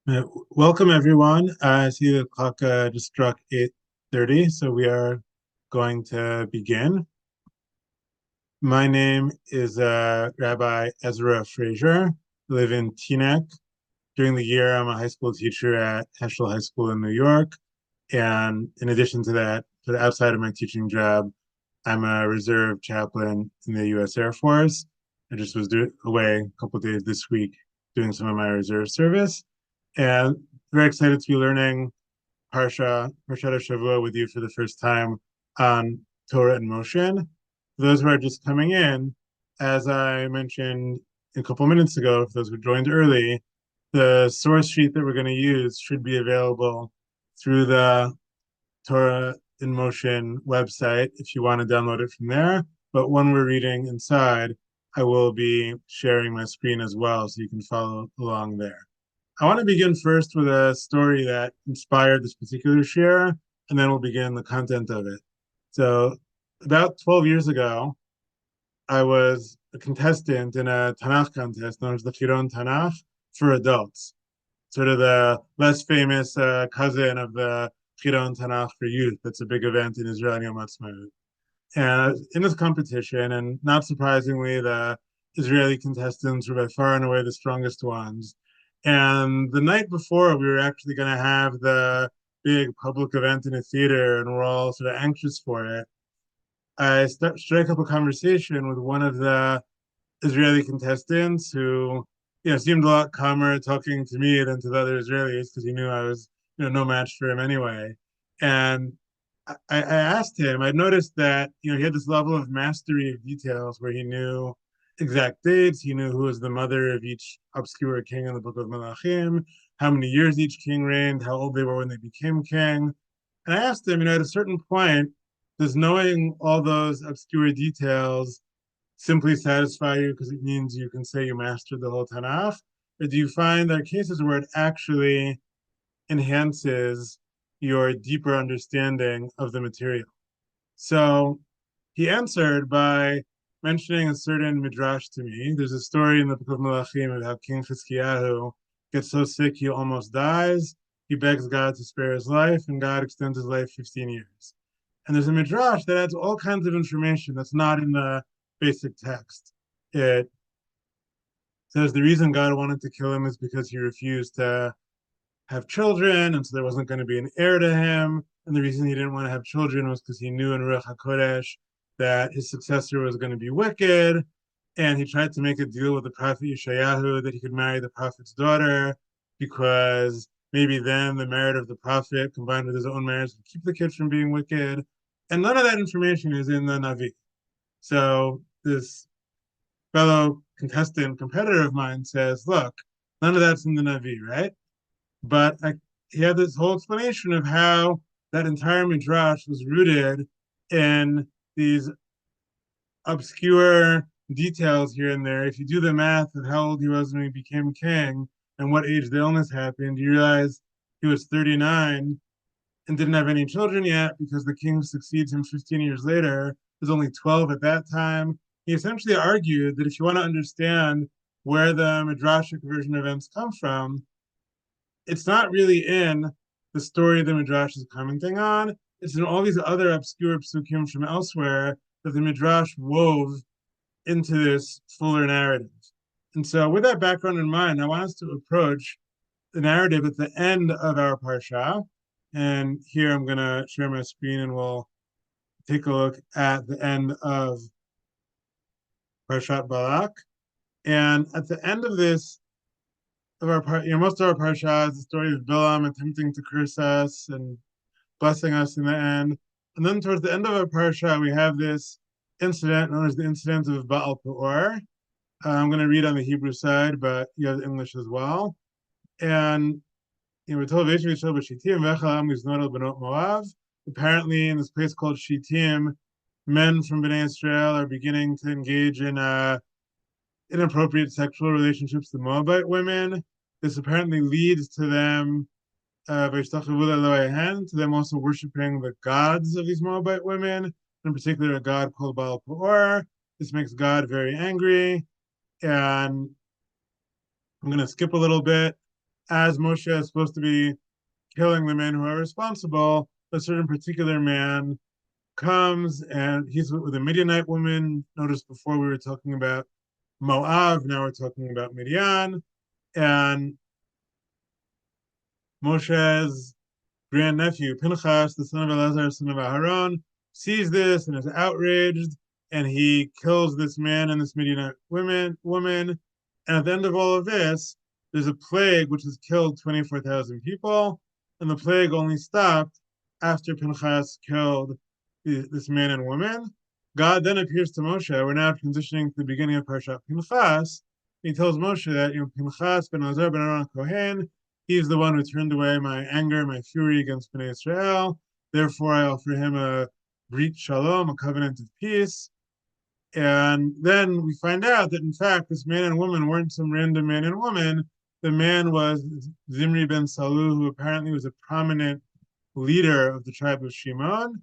Uh, Welcome everyone. I see the clock just struck 8:30, so we are going to begin. My name is Rabbi Ezra Frazer. I live in Teaneck. During the year, I'm a high school teacher at Heschel High School in New York. And in addition to that, sort of outside of my teaching job, I'm a reserve chaplain in the U.S. Air Force. I just was away a couple of days this week doing some of my reserve service. And very excited to be learning Parshat Shavua with you for the first time on Torah in Motion. For those who are just coming in, as I mentioned a couple minutes ago, for those who joined early, the source sheet that we're going to use should be available through the Torah in Motion website if you want to download it from there. But when we're reading inside, I will be sharing my screen as well so you can follow along there. I want to begin first with a story that inspired this particular share, and then we'll begin the content of it. So, about 12 years ago, I was a contestant in a Tanakh contest known as the Chiron Tanakh for adults, sort of the less famous cousin of the Chiron Tanakh for youth. That's a big event in Israel Yom Ha'atzmaut. And in this competition, and not surprisingly, the Israeli contestants were by far and away the strongest ones. And the night before, we were actually going to have the big public event in a theater, and we're all sort of anxious for it. I strike up a conversation with one of the Israeli contestants who, seemed a lot calmer talking to me than to the other Israelis because he knew I was, no match for him anyway. And I asked him, I noticed that, he had this level of mastery of details where he knew exact dates, he knew who was the mother of each obscure king in the book of Malachim, how many years each king reigned, how old they were when they became king. And I asked him, at a certain point, does knowing all those obscure details simply satisfy you because it means you can say you mastered the whole Tanakh? Or do you find there are cases where it actually enhances your deeper understanding of the material? So he answered by mentioning a certain midrash to me. There's a story in the book of Malachim of how King Chizkiyahu gets so sick he almost dies. He begs God to spare his life, and God extends his life 15 years. And there's a midrash that adds all kinds of information that's not in the basic text. It says the reason God wanted to kill him is because he refused to have children, and so there wasn't going to be an heir to him. And the reason he didn't want to have children was because he knew in Ruach HaKodesh that his successor was going to be wicked. And he tried to make a deal with the prophet Yeshayahu that he could marry the prophet's daughter because maybe then the merit of the prophet combined with his own merits would keep the kid from being wicked. And none of that information is in the Navi. So this fellow contestant, competitor of mine says, look, none of that's in the Navi, right? But he had this whole explanation of how that entire midrash was rooted in these obscure details here and there. If you do the math of how old he was when he became king and what age the illness happened, you realize he was 39 and didn't have any children yet because the king succeeds him 15 years later. He was only 12 at that time. He essentially argued that if you want to understand where the midrashic version of events come from, it's not really in the story the Midrash is commenting on. It's in all these other obscure psukim from elsewhere that the Midrash wove into this fuller narrative. And so, with that background in mind, I want us to approach the narrative at the end of our parsha. And here I'm going to share my screen and we'll take a look at the end of Parshat Balak. And at the end of this, of our, most of our parsha is the story of Bilam attempting to curse us and blessing us in the end. And then towards the end of our parsha, we have this incident known as the incident of Baal Peor. I'm going to read on the Hebrew side, but you have English as well. And we're told apparently in this place called Shittim, men from Bnei Israel are beginning to engage in inappropriate sexual relationships with Moabite women. This apparently leads to them to them also worshiping the gods of these Moabite women, in particular a god called Baal Peor. This makes God very angry. And I'm going to skip a little bit as Moshe is supposed to be killing the men who are responsible, a certain particular man comes and he's with a Midianite woman. Notice before we were talking about Moab, now we're talking about Midian. And Moshe's grandnephew, Pinchas, the son of Eleazar, son of Aharon, sees this and is outraged, and he kills this man and this Midianite woman. And at the end of all of this, there's a plague which has killed 24,000 people, and the plague only stopped after Pinchas killed this man and woman. God then appears to Moshe. We're now transitioning to the beginning of Parshat Pinchas. He tells Moshe that Pinchas ben Azar ben Aaron Kohen, he's the one who turned away my anger, my fury against Bnei Israel. Therefore, I offer him a brit shalom, a covenant of peace. And then we find out that, in fact, this man and woman weren't some random man and woman. The man was Zimri ben Salu, who apparently was a prominent leader of the tribe of Shimon.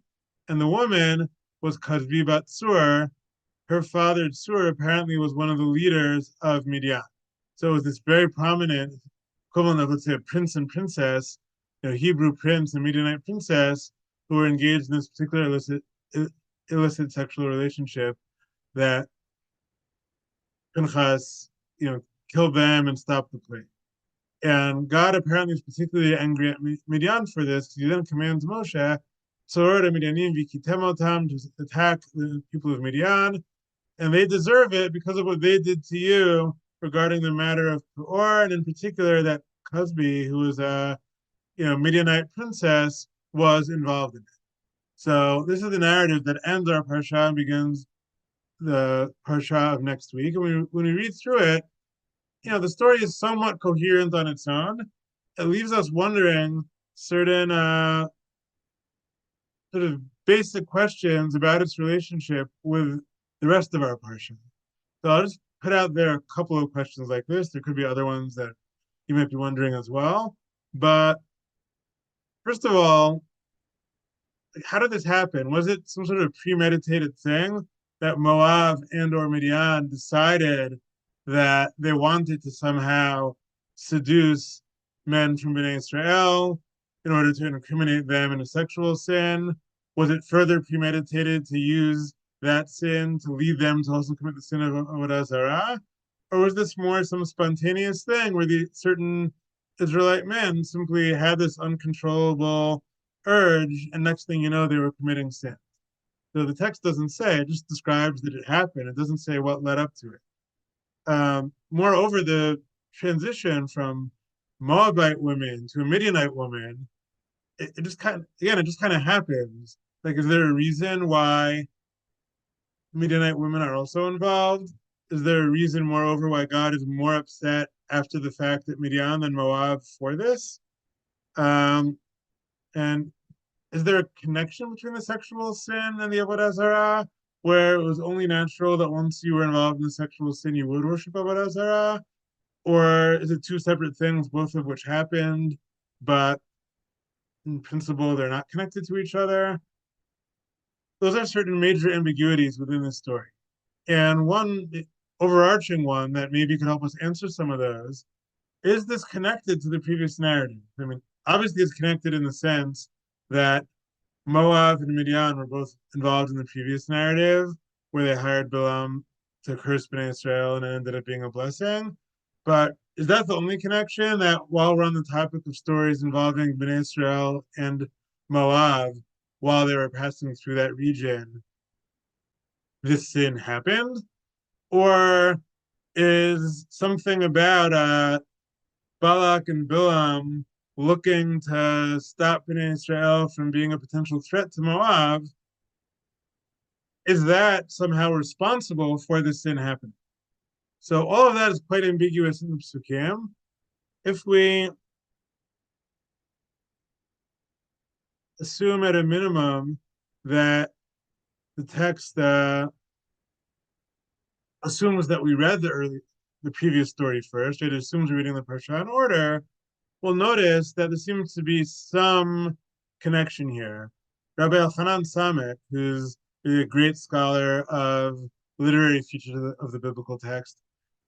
And the woman was Kazbi bat Tzur. Her father, Tzur, apparently was one of the leaders of Midian. So it was this very prominent equivalent of, let's say, a prince and princess, Hebrew prince and Midianite princess, who were engaged in this particular illicit sexual relationship that Pinchas, killed them and stopped the plague. And God apparently is particularly angry at Midian for this, because he then commands Moshe, to attack the people of Midian, and they deserve it because of what they did to you regarding the matter of Peor, and in particular that Cusby, who was a Midianite princess, was involved in it. So this is the narrative that ends our parsha and begins the parsha of next week. And when we read through it, the story is somewhat coherent on its own. It leaves us wondering certain sort of basic questions about its relationship with the rest of our parsha. So I'll just put out there a couple of questions like this. There could be other ones that you might be wondering as well. But first of all, how did this happen? Was it some sort of premeditated thing that Moab and or Midian decided that they wanted to somehow seduce men from Bnei Israel in order to incriminate them in a sexual sin? Was it further premeditated to use that sin to lead them to also commit the sin of Avodah Zarah? Or was this more some spontaneous thing where the certain Israelite men simply had this uncontrollable urge, and next thing you know, they were committing sin? So the text doesn't say, it just describes that it happened. It doesn't say what led up to it. Moreover, the transition from Moabite women to a Midianite woman, it just kind of, again, it just kind of happens. Like, is there a reason why Midianite women are also involved? Is there a reason, moreover, why God is more upset after the fact that Midian than Moab for this? And is there a connection between the sexual sin and the Avodah Zarah, where it was only natural that once you were involved in the sexual sin, you would worship Avodah Zarah? Or is it two separate things, both of which happened, but in principle, they're not connected to each other? Those are certain major ambiguities within this story. And one overarching one that maybe could help us answer some of those is this connected to the previous narrative? I mean, obviously, it's connected in the sense that Moab and Midian were both involved in the previous narrative, where they hired Balaam to curse Bnei Israel and it ended up being a blessing. But is that the only connection, that while we're on the topic of stories involving Bnei Israel and Moab, while they were passing through that region, this sin happened? Or is something about Balak and Bilam looking to stop Bnei Israel from being a potential threat to Moab, is that somehow responsible for this sin happening? So all of that is quite ambiguous in the Psukim. If we assume at a minimum that the text assumes that we read the previous story first, it assumes we're reading the Parsha in order, we'll notice that there seems to be some connection here. Rabbi Elchanan Samek, who's a great scholar of literary features of the biblical text,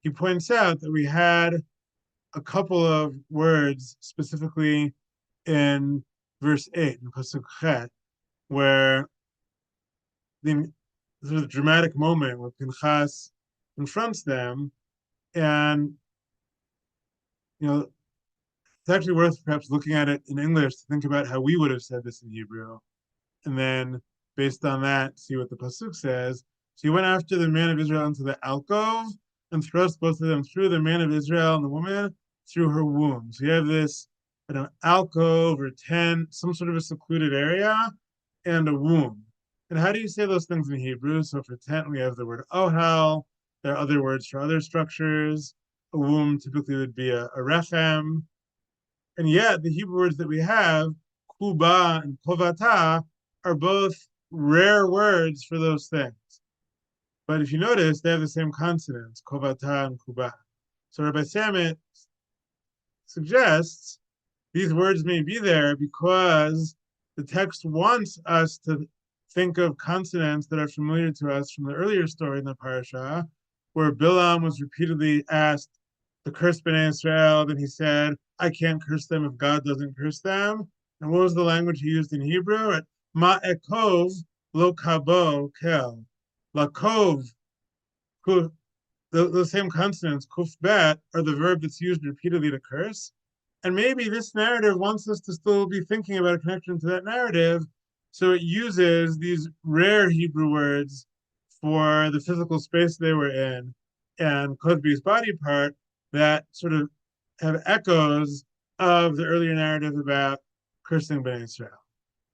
he points out that we had a couple of words specifically in verse 8 in Pasuk Chet, where the sort of dramatic moment where Pinchas confronts them, and you know it's actually worth perhaps looking at it in English to think about how we would have said this in Hebrew, and then based on that, see what the pasuk says. So he went after the man of Israel into the alcove and thrust both of them through, the man of Israel and the woman through her womb. So you have this alcove or tent, some sort of a secluded area, and a womb. And how do you say those things in Hebrew? So for tent, we have the word ohel. There are other words for other structures. A womb typically would be a rechem. And yet the Hebrew words that we have, kuba and kovata, are both rare words for those things. But if you notice, they have the same consonants, kovata and kuba. So Rabbi Samit suggests these words may be there because the text wants us to think of consonants that are familiar to us from the earlier story in the parasha, where Bilam was repeatedly asked to curse Bnei Israel. Then he said, I can't curse them if God doesn't curse them. And what was the language he used in Hebrew? Ma'ekov lo kabo kel. Lakov, the same consonants, kuf bet, are the verb that's used repeatedly to curse. And maybe this narrative wants us to still be thinking about a connection to that narrative. So it uses these rare Hebrew words for the physical space they were in and Cosby's body part that sort of have echoes of the earlier narrative about cursing Bnei Israel.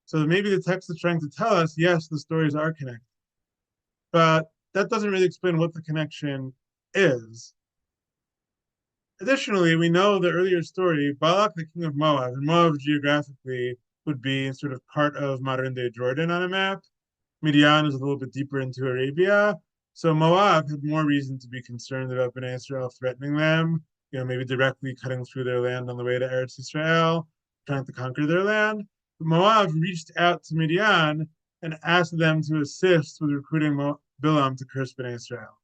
So maybe the text is trying to tell us, yes, the stories are connected. But that doesn't really explain what the connection is. Additionally, we know the earlier story, Balak, the king of Moab, and Moab geographically would be sort of part of modern day Jordan on a map. Midian is a little bit deeper into Arabia. So Moab had more reason to be concerned about Bnei Israel threatening them, maybe directly cutting through their land on the way to Eretz Israel, trying to conquer their land. But Moab reached out to Midian and asked them to assist with recruiting Bilam to curse Bnei Israel.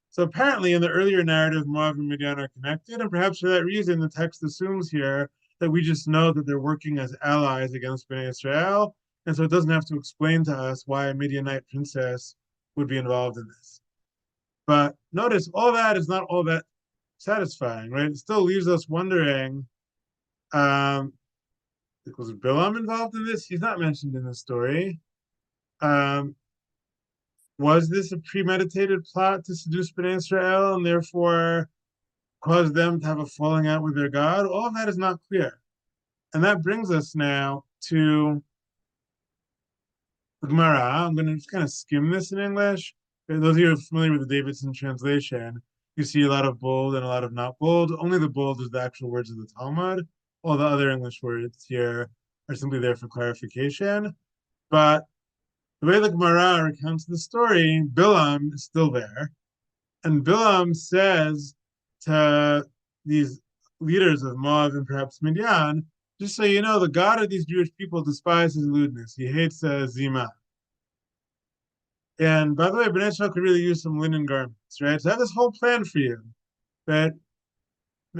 So apparently, in the earlier narrative, Moab and Midian are connected, and perhaps for that reason, the text assumes here that we just know that they're working as allies against Bnei Israel, and so it doesn't have to explain to us why a Midianite princess would be involved in this. But notice, all that is not all that satisfying, right? It still leaves us wondering, was Bilam involved in this? He's not mentioned in the story. Was this a premeditated plot to seduce Bnei Israel and therefore cause them to have a falling out with their God? All of that is not clear. And that brings us now to the Gemara. I'm going to just kind of skim this in English. For those of you who are familiar with the Davidson translation, you see a lot of bold and a lot of not bold. Only the bold is the actual words of the Talmud. All the other English words here are simply there for clarification. But the way the Gemara recounts the story, Bilam is still there. And Bilam says to these leaders of Moab and perhaps Midian, just so you know, the God of these Jewish people despises lewdness. He hates zima. And by the way, Bnei Israel could really use some linen garments, right? So I have this whole plan for you that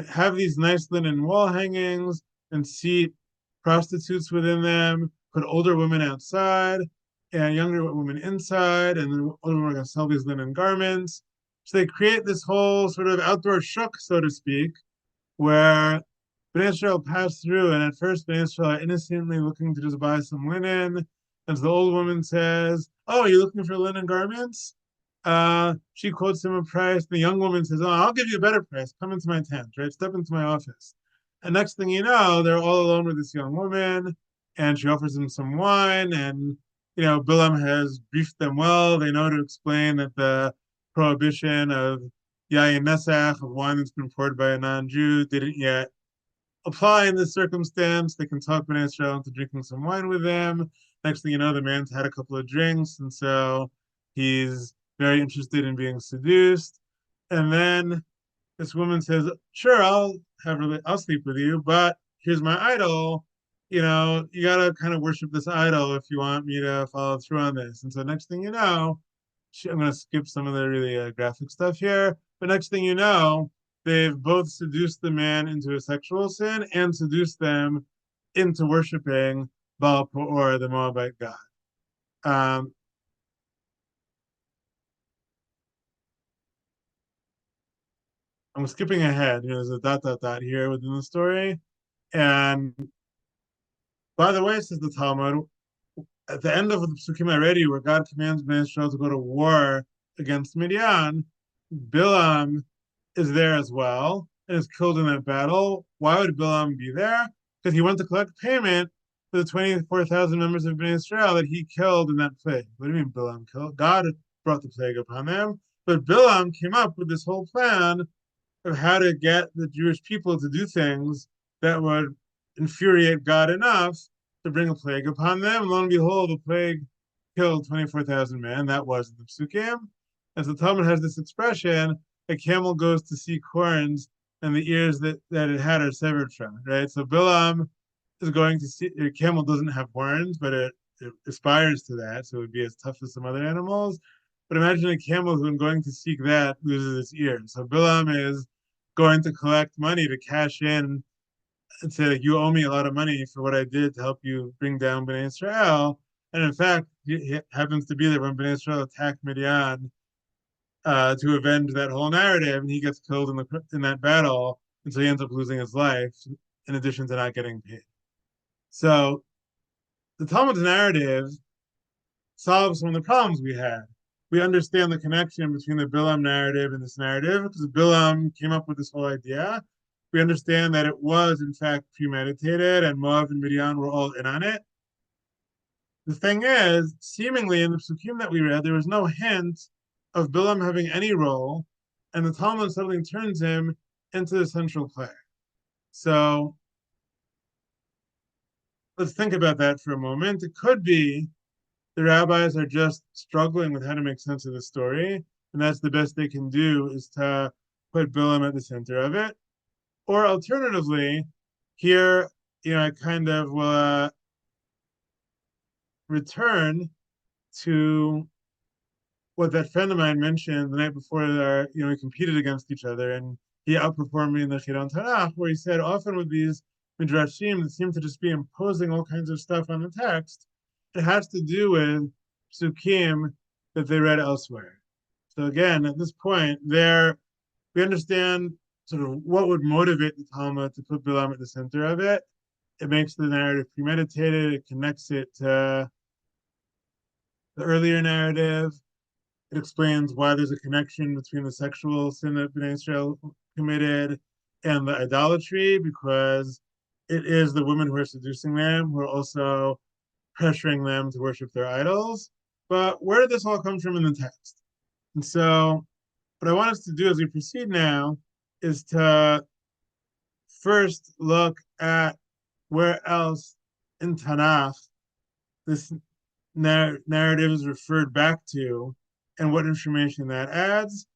have these nice linen wall hangings and seat prostitutes within them, put older women outside and younger women inside, and then older women are going to sell these linen garments. So they create this whole sort of outdoor shuk, so to speak, where Bnei Israel pass through, and at first Bnei Israel are innocently looking to just buy some linen. And so the old woman says, "Oh, you're looking for linen garments?" She quotes him a price. The young woman says, "Oh, I'll give you a better price. Come into my tent, right? Step into my office." And next thing you know, they're all alone with this young woman, and she offers him some wine. And Bilam has briefed them well. They know to explain that the prohibition of yayin nesach, of wine that's been poured by a non-Jew, didn't yet apply in this circumstance. They can talk Bnei Israel into drinking some wine with them. Next thing you know, the man's had a couple of drinks, and so he's very interested in being seduced. And then this woman says, "Sure, I'll sleep with you, but here's my idol. You gotta kind of worship this idol if you want me to follow through on this." And so next thing you know, I'm gonna skip some of the really graphic stuff here, but next thing you know, they've both seduced the man into a sexual sin and seduced them into worshiping Baal Peor, the Moabite god. Um, I'm skipping ahead. There's a dot dot dot here within the story. And by the way, says the Talmud, at the end of the Psukim already, where God commands Bnei Israel to go to war against Midian, Bilam is there as well and is killed in that battle. Why would Bilam be there? Because he went to collect payment for the 24,000 members of Bnei Israel that he killed in that plague. What do you mean Bilam killed? God brought the plague upon them. But Bilam came up with this whole plan of how to get the Jewish people to do things that would infuriate God enough to bring a plague upon them. And lo and behold, the plague killed 24,000 men. That was the Psukim. As the Talmud has this expression, a camel goes to seek horns and the ears that it had are severed from it, right? So Bilam is going to see, a camel doesn't have horns, but it aspires to that. So it would be as tough as some other animals. But imagine a camel who, in going to seek that, loses its ears. So Bilam is going to collect money to cash in and say, like, you owe me a lot of money for what I did to help you bring down Bnei Israel. And in fact, he happens to be there when Bnei Israel attacked Midian to avenge that whole narrative, and he gets killed in that battle, and so he ends up losing his life in addition to not getting paid. So the Talmud's narrative solves some of the problems we had. We understand the connection between the Bilam narrative and this narrative because Bilam came up with this whole idea. We understand that it was, in fact, premeditated and Moab and Midian were all in on it. The thing is, seemingly in the psukim that we read, there was no hint of Bilam having any role, and the Talmud suddenly turns him into the central player. So let's think about that for a moment. It could be the rabbis are just struggling with how to make sense of the story, and that's the best they can do is to put Bilam at the center of it. Or alternatively, here, I kind of will return to what that friend of mine mentioned the night before we competed against each other, and he outperformed me in the Chiron Tanakh, where he said often with these midrashim that seem to just be imposing all kinds of stuff on the text, it has to do with psukim that they read elsewhere. So again, at this point, there we understand sort of what would motivate the Talmud to put Bilam at the center of it. It makes the narrative premeditated. It connects it to the earlier narrative. It explains why there's a connection between the sexual sin that Bnei Israel committed and the idolatry, because it is the women who are seducing them who are also pressuring them to worship their idols. But where did this all come from in the text? And so, what I want us to do as we proceed now is to first look at where else in Tanakh this narrative is referred back to and what information that adds.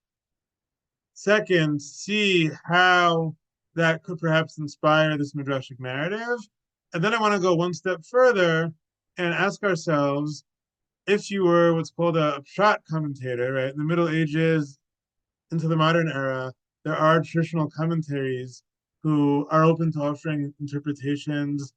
Second, see how that could perhaps inspire this midrashic narrative. And then I want to go one step further and ask ourselves, if you were what's called a pshat commentator, right? In the Middle Ages into the modern era, there are traditional commentaries who are open to offering interpretations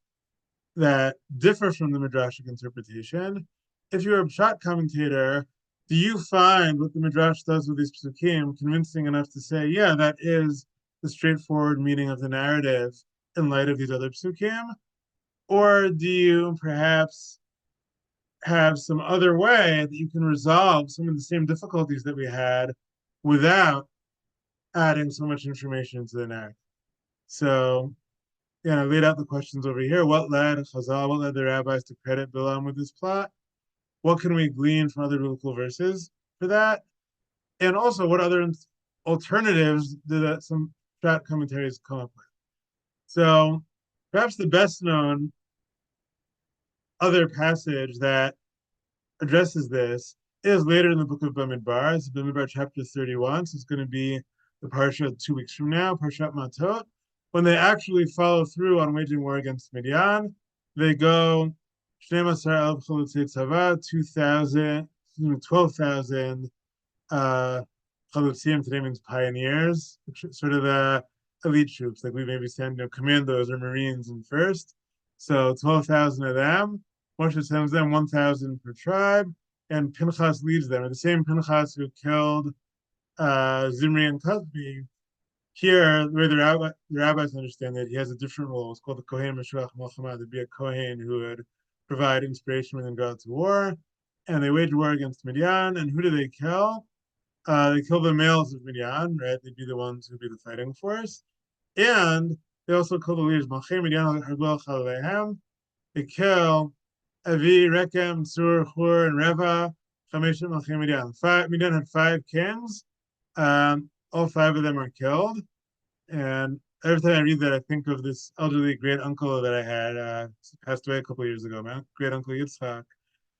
that differ from the midrashic interpretation. If you're a pshat commentator, do you find what the midrash does with these psukim convincing enough to say, yeah, that is the straightforward meaning of the narrative in light of these other psukim? Or do you perhaps have some other way that you can resolve some of the same difficulties that we had without adding so much information into the narrative? So, I laid out the questions over here. What led Chazal, what led the rabbis to credit Bilam with this plot? What can we glean from other biblical verses for that? And also, what other alternatives did some pshat commentaries come up with? So, perhaps the best known other passage that addresses this is later in the book of Bamidbar. It's Bamidbar chapter 31. So it's going to be the Parsha 2 weeks from now, Parshat Matot. When they actually follow through on waging war against Midian, they go 12,000 12,000 Chalutzim today means pioneers, sort of the elite troops, like we maybe send commandos or Marines in first. So 12,000 of them. Moshe sends them 1,000 per tribe, and Pinchas leads them. And the same Pinchas who killed Zimri and Cosby, here, where the rabbis understand that he has a different role. It's called the Kohen Meshulach Milchama, to be a Kohen who would provide inspiration when they go out to war. And they wage war against Midian. And who do they kill? They kill the males of Midian, right? They'd be the ones who'd be the fighting force. And they also kill the leaders. Malchei Midian Harbel Chalehem. They kill Avi, Rekem, Sur, Hur, and Reva. Chameshim Malchei Midian. Midian had 5 kings. All 5 of them are killed. And every time I read that, I think of this elderly great uncle that I had, passed away a couple of years ago, man. Great uncle Yitzhak,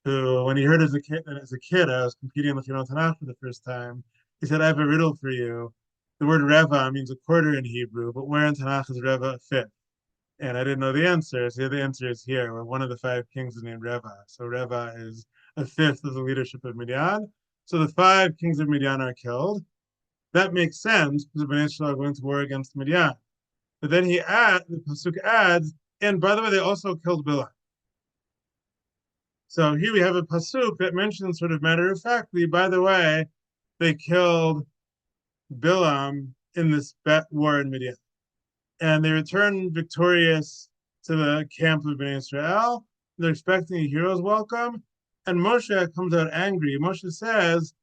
who, when he heard as a kid, I was competing in the Chilon Tanakh for the first time. He said, "I have a riddle for you. The word Reva means a quarter in Hebrew, but where in Tanakh is Reva a fifth?" And I didn't know the answer. So the answer is here, where one of the 5 kings is named Reva. So Reva is a fifth of the leadership of Midian. So the 5 kings of Midian are killed. That makes sense because the Bnei Israel are going to war against Midian. But then the pasuk adds, and by the way, they also killed Balak. So here we have a pasuk that mentions, sort of matter of factly, by the way, they killed Bilam in this war in Midian, and they return victorious to the camp of Bnei Israel. They're expecting a hero's welcome, and Moshe comes out angry. Moshe says,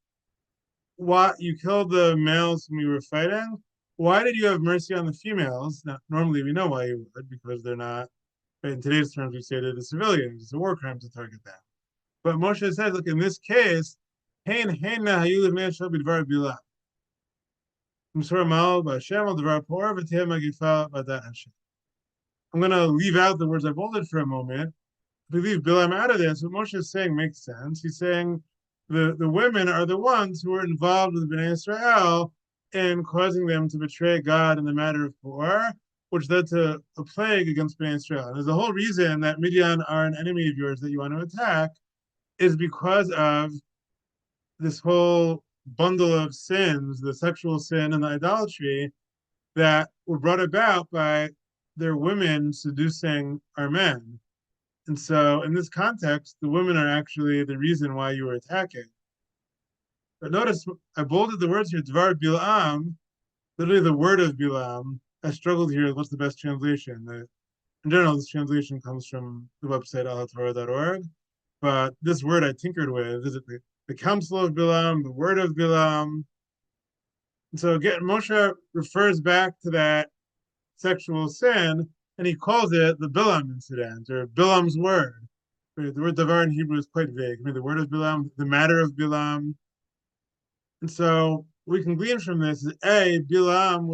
"What, you killed the males whom you were fighting? Why did you have mercy on the females?" Now, normally we know why you would, because they're not, in today's terms, we say they're the civilians. It's a war crime to target them. But Moshe says, look, in this case, I'm going to leave out the words I bolded for a moment. If we leave Bilam out of this, what Moshe is saying makes sense. He's saying the women are the ones who were involved with Bnei Israel in causing them to betray God in the matter of war, which led to a plague against Bnei Israel. And there's the whole reason that Midian are an enemy of yours that you want to attack is because of this whole bundle of sins, the sexual sin and the idolatry that were brought about by their women seducing our men. And so in this context, the women are actually the reason why you were attacking. But notice I bolded the words here, Dvar Bilam, literally the word of Bilam. I struggled here with what's the best translation. In general, this translation comes from the website alhatorah.org. But this word I tinkered with, is it the counsel of Bilam, the word of Bilam? And so again, Moshe refers back to that sexual sin, and he calls it the Bilam incident, or Bilam's word. The word davar in Hebrew is quite vague. I mean, the word of Bilam, the matter of Bilam. And so we can glean from this is Bilam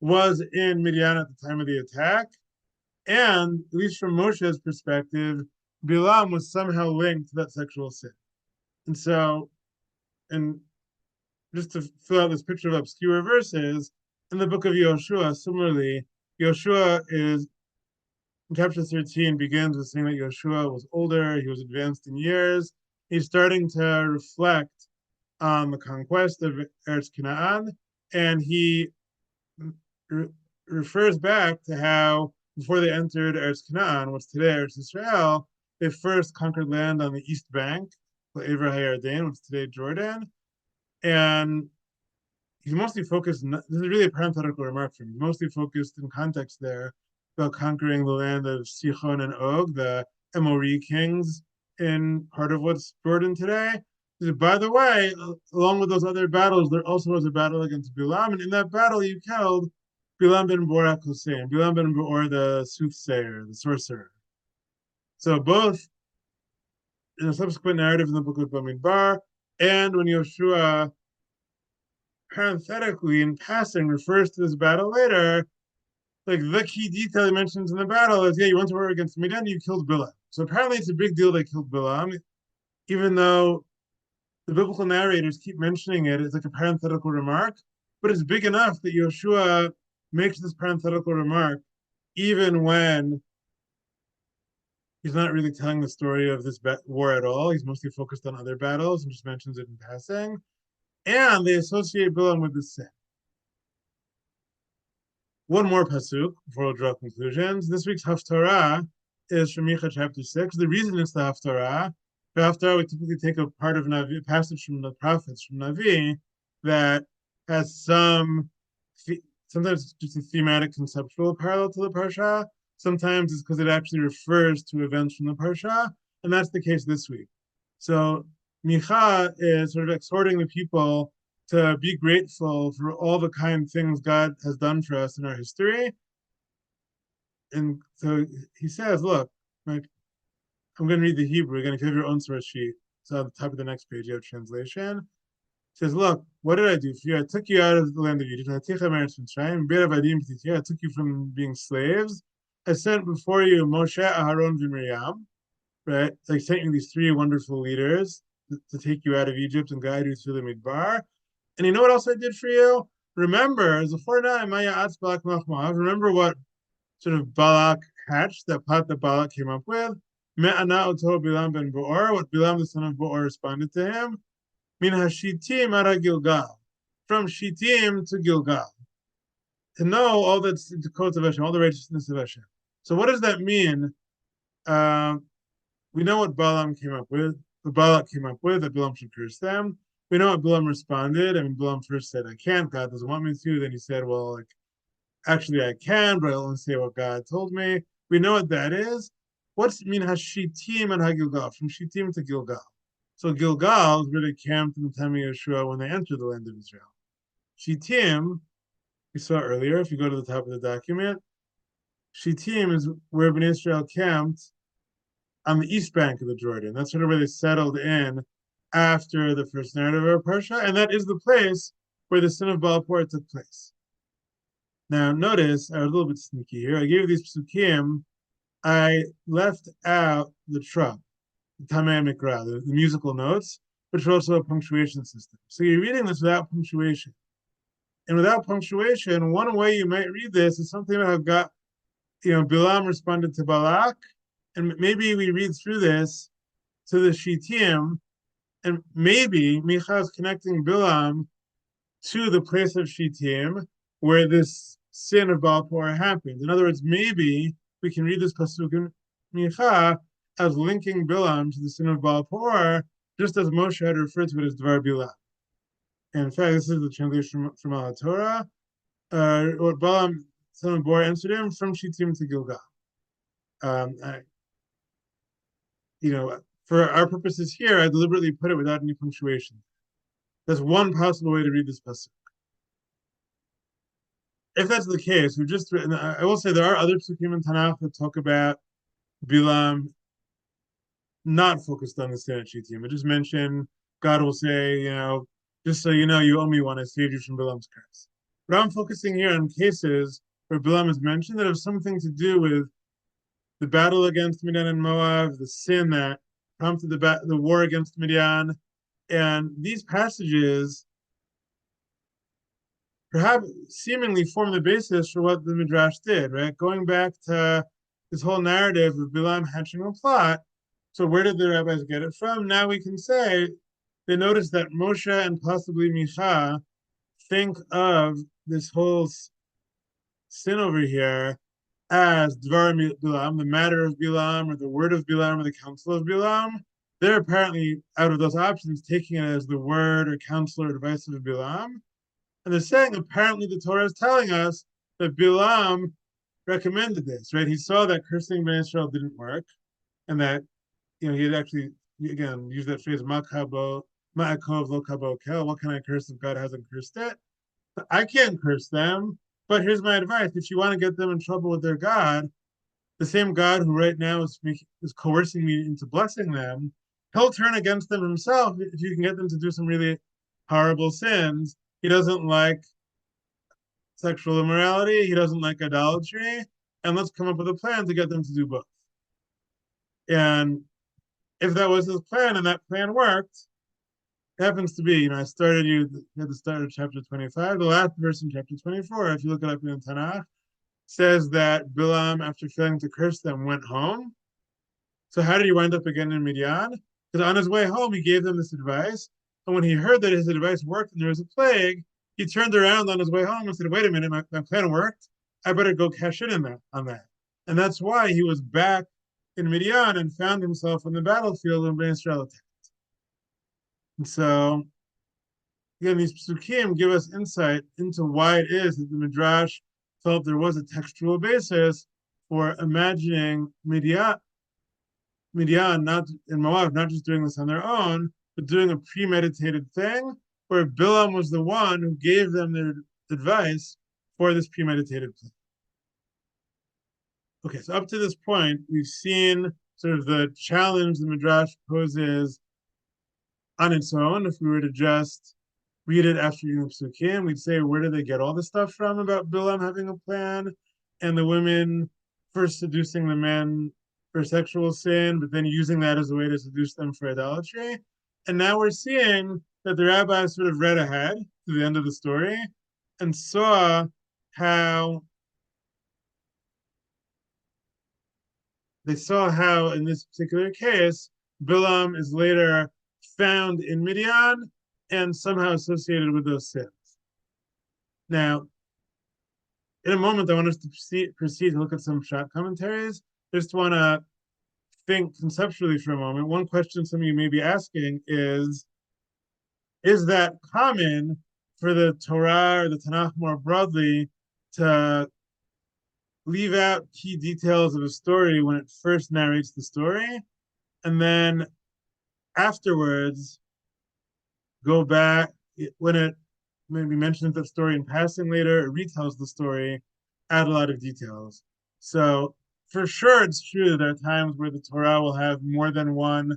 was in Midian at the time of the attack, and at least from Moshe's perspective, Bilam was somehow linked to that sexual sin. And so, and just to fill out this picture of obscure verses, in the book of Yoshua, similarly, Yoshua is, in chapter 13, begins with saying that Yoshua was older, he was advanced in years. He's starting to reflect on the conquest of Eretz Canaan, and he refers back to how before they entered Eretz Canaan, what's today Eretz Israel, they first conquered land on the east bank, Ever HaYarden, which is today Jordan. And he's mostly focused, this is really a parenthetical remark from him, he's mostly focused in context there about conquering the land of Sichon and Og, the Amoree kings in part of what's Jordan today. By the way, along with those other battles, there also was a battle against Bilam, and in that battle you killed Bilam ben Borak Hussein, Bilam ben Beor, the soothsayer, the sorcerer. So both in a subsequent narrative in the book of Bamidbar, and when Yoshua parenthetically in passing refers to this battle later, like the key detail he mentions in the battle is, yeah, you went to war against Midian, you killed Bilam. So apparently it's a big deal they killed Bilam, even though the biblical narrators keep mentioning it as like a parenthetical remark, but it's big enough that Yoshua makes this parenthetical remark even when he's not really telling the story of this war at all. He's mostly focused on other battles and just mentions it in passing. and they associate Bilam with the sin. One more pasuk before we'll draw conclusions. This week's haftarah is from Micha chapter 6. The reason it's the haftarah, for haftarah, we typically take a part of Navi, a passage from the prophets, from Navi, that has sometimes just a thematic conceptual parallel to the parsha. Sometimes it's because it actually refers to events from the parsha, and that's the case this week. So Micha is sort of exhorting the people to be grateful for all the kind things God has done for us in our history. And so he says, look, right, I'm going to read the Hebrew. You're going to give your own source sheet. So at the top of the next page, you have translation. It says, look, what did I do for you? I took you out of the land of Egypt. I took you from being slaves. I sent before you Moshe, Aharon, and Miriam, right? I sent you these three wonderful leaders to take you out of Egypt and guide you through the Midbar. And you know what else I did for you? Remember, remember what sort of Balak hatched, that plot that Balak came up with? Bilam ben Beor, what Bilam the son of Beor responded to him? Min Hashitim ara Gilgal, from Shittim to Gilgal, to know all the codes of Hashem, all the righteousness of Hashem. So what does that mean? We know what Balaam came up with, the Balak came up with, that Balaam should curse them. We know what Balaam responded. I mean, Balaam first said, I can't, God doesn't want me to. Then he said, well, like, actually I can, but I'll only say what God told me. We know what that is. What's mean Hashitim and Hagilgal, from Shittim to Gilgal? So Gilgal is where they camped in the time of Yeshua when they entered the land of Israel. Shittim, we saw earlier, if you go to the top of the document, Shittim is where Bnei Israel camped on the east bank of the Jordan. That's sort of where they settled in after the first narrative of Parsha, and that is the place where the sin of Baal Peor took place. Now, notice, I was a little bit sneaky here. I gave you these psukim. I left out the truk, the Tamei Mikra, the musical notes, which are also a punctuation system. So you're reading this without punctuation. And without punctuation, one way you might read this is something about God, Bilam responded to Balak, and maybe we read through this to the Shittim, and maybe Micha is connecting Bilam to the place of Shittim where this sin of Baal Peor happened. In other words, maybe we can read this pasuk in Micha as linking Bilam to the sin of Baal Peor, just as Moshe had referred to it as Dvar Bilam. And in fact, this is the translation from Al Torah. What Balaam, son of Beor, answered him from Shittim to Gilgal. For our purposes here, I deliberately put it without any punctuation. That's one possible way to read this pasuk. If that's the case, I will say there are other psukim in Tanakh that talk about Bilam not focused on the sin at Shittim. I just mentioned God will say, just so you know, you owe me one, I saved you from Bilam's curse. But I'm focusing here on cases where Bilam is mentioned that have something to do with the battle against Midian and Moab, the sin that prompted the war against Midian. And these passages perhaps seemingly form the basis for what the Midrash did, right? Going back to this whole narrative of Bilam hatching a plot. So where did the rabbis get it from? Now we can say they noticed that Moshe and possibly Micha think of this whole sin over here as Dvar Bilam, the matter of Bilam, or the word of Bilam, or the counsel of Bilam. They're apparently, out of those options, taking it as the word or counsel or advice of Bilam. And they're saying, apparently, the Torah is telling us that Bilam recommended this, right? He saw that cursing Ben Israel didn't work, and that, he had actually, again, used that phrase, Ma'akov lo kabo kel. What can I curse if God hasn't cursed it? I can't curse them, but here's my advice. If you want to get them in trouble with their God, the same God who right now is coercing me into blessing them, he'll turn against them himself if you can get them to do some really horrible sins. He doesn't like sexual immorality. He doesn't like idolatry. And let's come up with a plan to get them to do both. And if that was his plan and that plan worked, it happens to be, I started you at the start of chapter 25. The last verse in chapter 24, if you look it up in the Tanakh, says that Bilam, after failing to curse them, went home. So how did he wind up again in Midian? Because on his way home, he gave them this advice. And when he heard that his advice worked and there was a plague, he turned around on his way home and said, "Wait a minute, my plan worked. I better go cash in on that." And that's why he was back in Midian and found himself on the battlefield when Ben Israel attacked. And so, again, these psukim give us insight into why it is that the Midrash felt there was a textual basis for imagining Midian not in Moab, not just doing this on their own, but doing a premeditated thing where Bilam was the one who gave them their advice for this premeditated plan. Okay, so up to this point, we've seen sort of the challenge the Midrash poses on its own. If we were to just read it after reading the Psukim, we'd say, where did they get all this stuff from about Bilam having a plan and the women first seducing the men for sexual sin, but then using that as a way to seduce them for idolatry? And now we're seeing that the rabbis sort of read ahead to the end of the story and saw how in this particular case, Bilam is later found in Midian and somehow associated with those sins. Now, in a moment, I want us to proceed to look at some shot commentaries. Just want to think conceptually for a moment. One question some of you may be asking is that common for the Torah or the Tanakh more broadly to leave out key details of a story when it first narrates the story, and then afterwards go back when it maybe mentions that story in passing later, it retells the story, add a lot of details. So for sure, it's true that there are times where the Torah will have more than one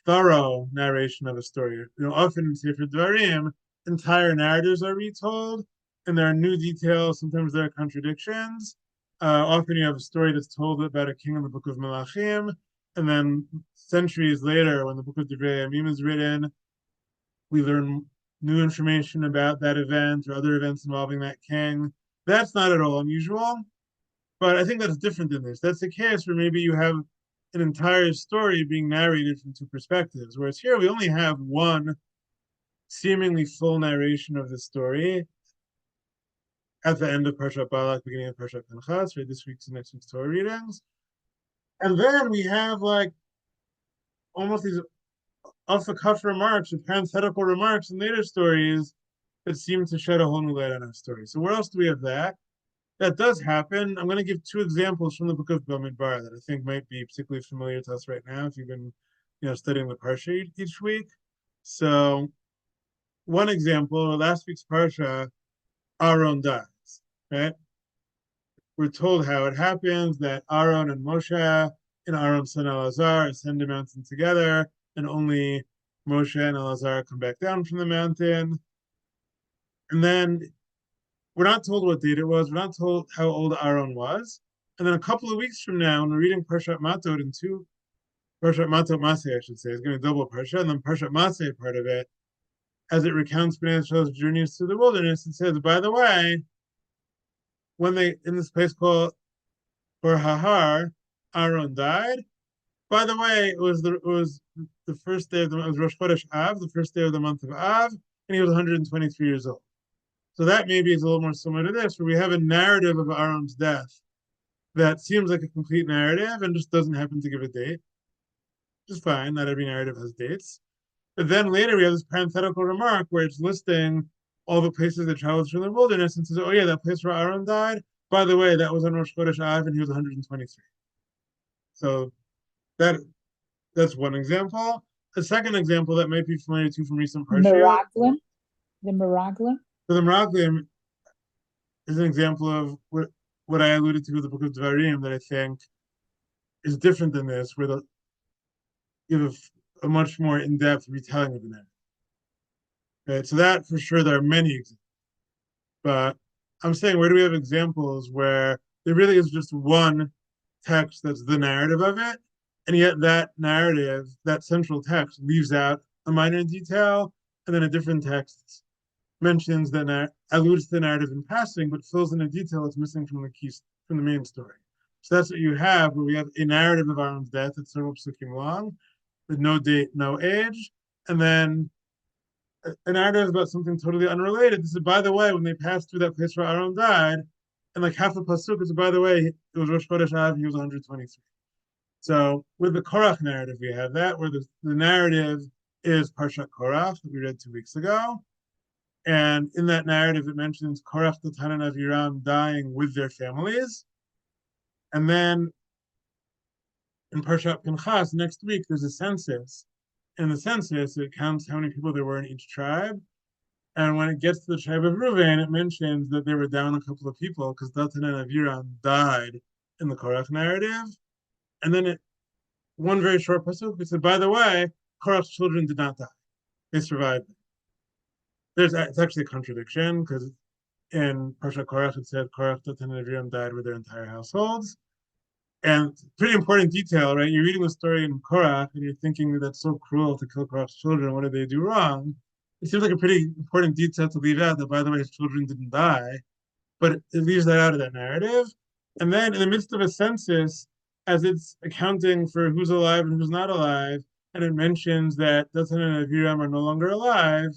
thorough narration of a story. Often in Sefer Dvarim, entire narratives are retold, and there are new details. Sometimes there are contradictions. Often you have a story that's told about a king in the Book of Melachim, and then centuries later, when the Book of Divrei Yamim is written, we learn new information about that event or other events involving that king. That's not at all unusual, but I think that's different than this. That's the case where maybe you have an entire story being narrated from two perspectives, whereas here we only have one seemingly full narration of the story at the end of Parshat Balak, beginning of Parshat Pinchas, right? This week's and next week's Torah readings. And then we have like almost these off the cuff remarks or parenthetical remarks in later stories that seem to shed a whole new light on our story. So where else do we have that? That does happen. I'm going to give two examples from the book of Bamidbar that I think might be particularly familiar to us right now if you've been, studying the parsha each week. So one example, last week's parsha, Aaron dies, right? We're told how it happens that Aaron and Moshe and Aaron's son Elazar ascend the mountain together, and only Moshe and Elazar come back down from the mountain. And then we're not told what date it was. We're not told how old Aaron was. And then a couple of weeks from now, when we're reading Parshat Matot Parshat Matot Maseh, I should say, it's going to be double Parsha, and then Parshat Maseh part of it, as it recounts Bnei Israel's journeys through the wilderness, it says, by the way, when they, in this place called Bar Hahar, Aaron died. By the way, it was the first day of it was Rosh Chodesh Av, the first day of the month of Av, and he was 123 years old. So that maybe is a little more similar to this, where we have a narrative of Aaron's death that seems like a complete narrative and just doesn't happen to give a date. Which is fine, not every narrative has dates. But then later we have this parenthetical remark where it's listing all the places that traveled through the wilderness and says, oh yeah, that place where Aaron died, by the way, that was on Rosh Chodesh Av and he was 123. So that's one example. A second example that might be familiar to from recent parsha. The Meraglim. So the Meraglim is an example of what I alluded to with the Book of Dvarim that I think is different than this, where you have a much more in-depth retelling of the narrative. Right? So that for sure there are many examples. But I'm saying, where do we have examples where there really is just one text that's the narrative of it, and yet that narrative, that central text, leaves out a minor detail, and then a different text mentions alludes to the narrative in passing, but fills in a detail that's missing from the main story. So that's what you have, where we have a narrative of Aaron's death that's several psukim long, with no date, no age, and then a narrative about something totally unrelated. This is, by the way, when they passed through that place where Aaron died, and like half the pasuk is, by the way, it was Rosh Chodesh Av, he was 123. So with the Korach narrative, we have that, where the narrative is Parshat Korach that we read 2 weeks ago. And in that narrative, it mentions Korach, Datan, and Aviram dying with their families. And then in Parshat Pinchas, next week, there's a census. In the census, it counts how many people there were in each tribe. And when it gets to the tribe of Reuven, it mentions that they were down a couple of people because Datan and Aviram died in the Korach narrative. And then one very short pasuk, it said, by the way, Korach's children did not die; they survived. It's actually a contradiction because in Parshat Korach it said Korach, Datan, and Aviram died with their entire households. And pretty important detail, right? You're reading the story in Korach and you're thinking that that's so cruel to kill Korach's children. What did they do wrong? It seems like a pretty important detail to leave out that, by the way, his children didn't die, but it leaves that out of that narrative. And then in the midst of a census, as it's accounting for who's alive and who's not alive, and it mentions that Datan and Aviram are no longer alive,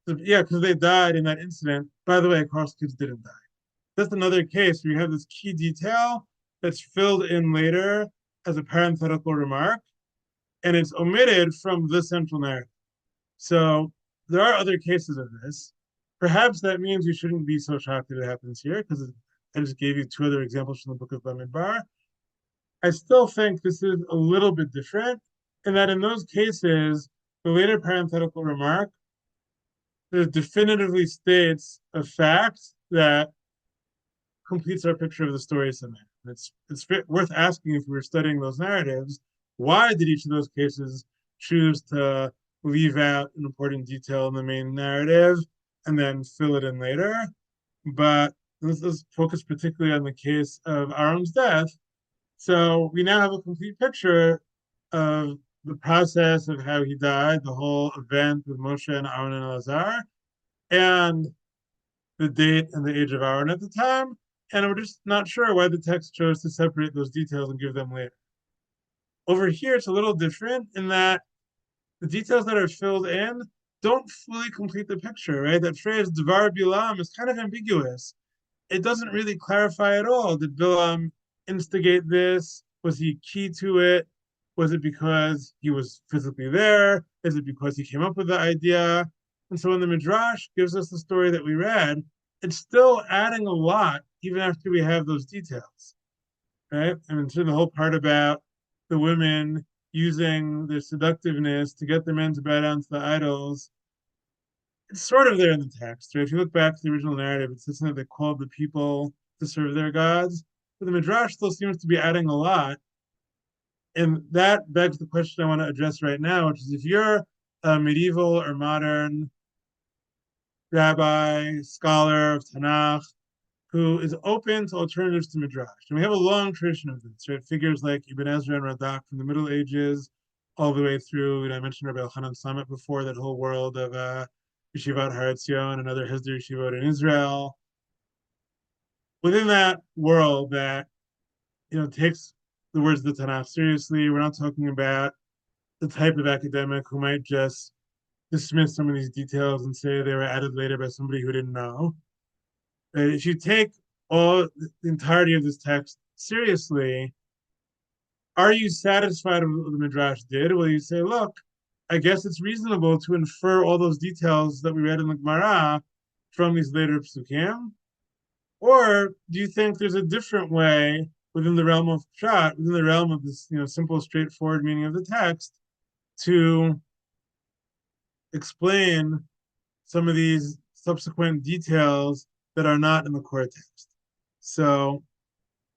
so, yeah, because they died in that incident. By the way, Korach's kids didn't die. That's another case where you have this key detail that's filled in later as a parenthetical remark, and it's omitted from the central narrative. So there are other cases of this. Perhaps that means you shouldn't be so shocked that it happens here, because I just gave you 2 other examples from the book of Bamidbar. I still think this is a little bit different in that in those cases, the later parenthetical remark definitively states a fact that completes our picture of the story somehow. It's worth asking, if we were studying those narratives, why did each of those cases choose to leave out an important detail in the main narrative and then fill it in later? But let's focus particularly on the case of Aaron's death. So we now have a complete picture of the process of how he died, the whole event with Moshe and Aaron and Elazar, and the date and the age of Aaron at the time. And we're just not sure why the text chose to separate those details and give them later. Over here, it's a little different in that the details that are filled in don't fully complete the picture, right? That phrase, Dvar Bilam, is kind of ambiguous. It doesn't really clarify at all. Did Bilam instigate this? Was he key to it? Was it because he was physically there? Is it because he came up with the idea? And so when the Midrash gives us the story that we read, it's still adding a lot even after we have those details, right? I mean, so the whole part about the women using their seductiveness to get the men to bow down to the idols, it's sort of there in the text, right? If you look back to the original narrative, it says that they called the people to serve their gods, but the Midrash still seems to be adding a lot. And that begs the question I want to address right now, which is, if you're a medieval or modern rabbi, scholar of Tanakh, who is open to alternatives to Midrash. And we have a long tradition of this, right? Figures like Ibn Ezra and Radak from the Middle Ages all the way through, I mentioned Rabbi Elchanan Samet before, that whole world of Yeshivat Har Etzion and other Hesder Yeshivot in Israel. Within that world that, takes the words of the Tanakh seriously, we're not talking about the type of academic who might just dismiss some of these details and say they were added later by somebody who didn't know. If you take all the entirety of this text seriously, are you satisfied with what the Midrash did? Will you say, look, I guess it's reasonable to infer all those details that we read in the Gemara from these later psukim? Or do you think there's a different way within the realm of Pshat, within the realm of this, simple, straightforward meaning of the text, to explain some of these subsequent details that are not in the core text? So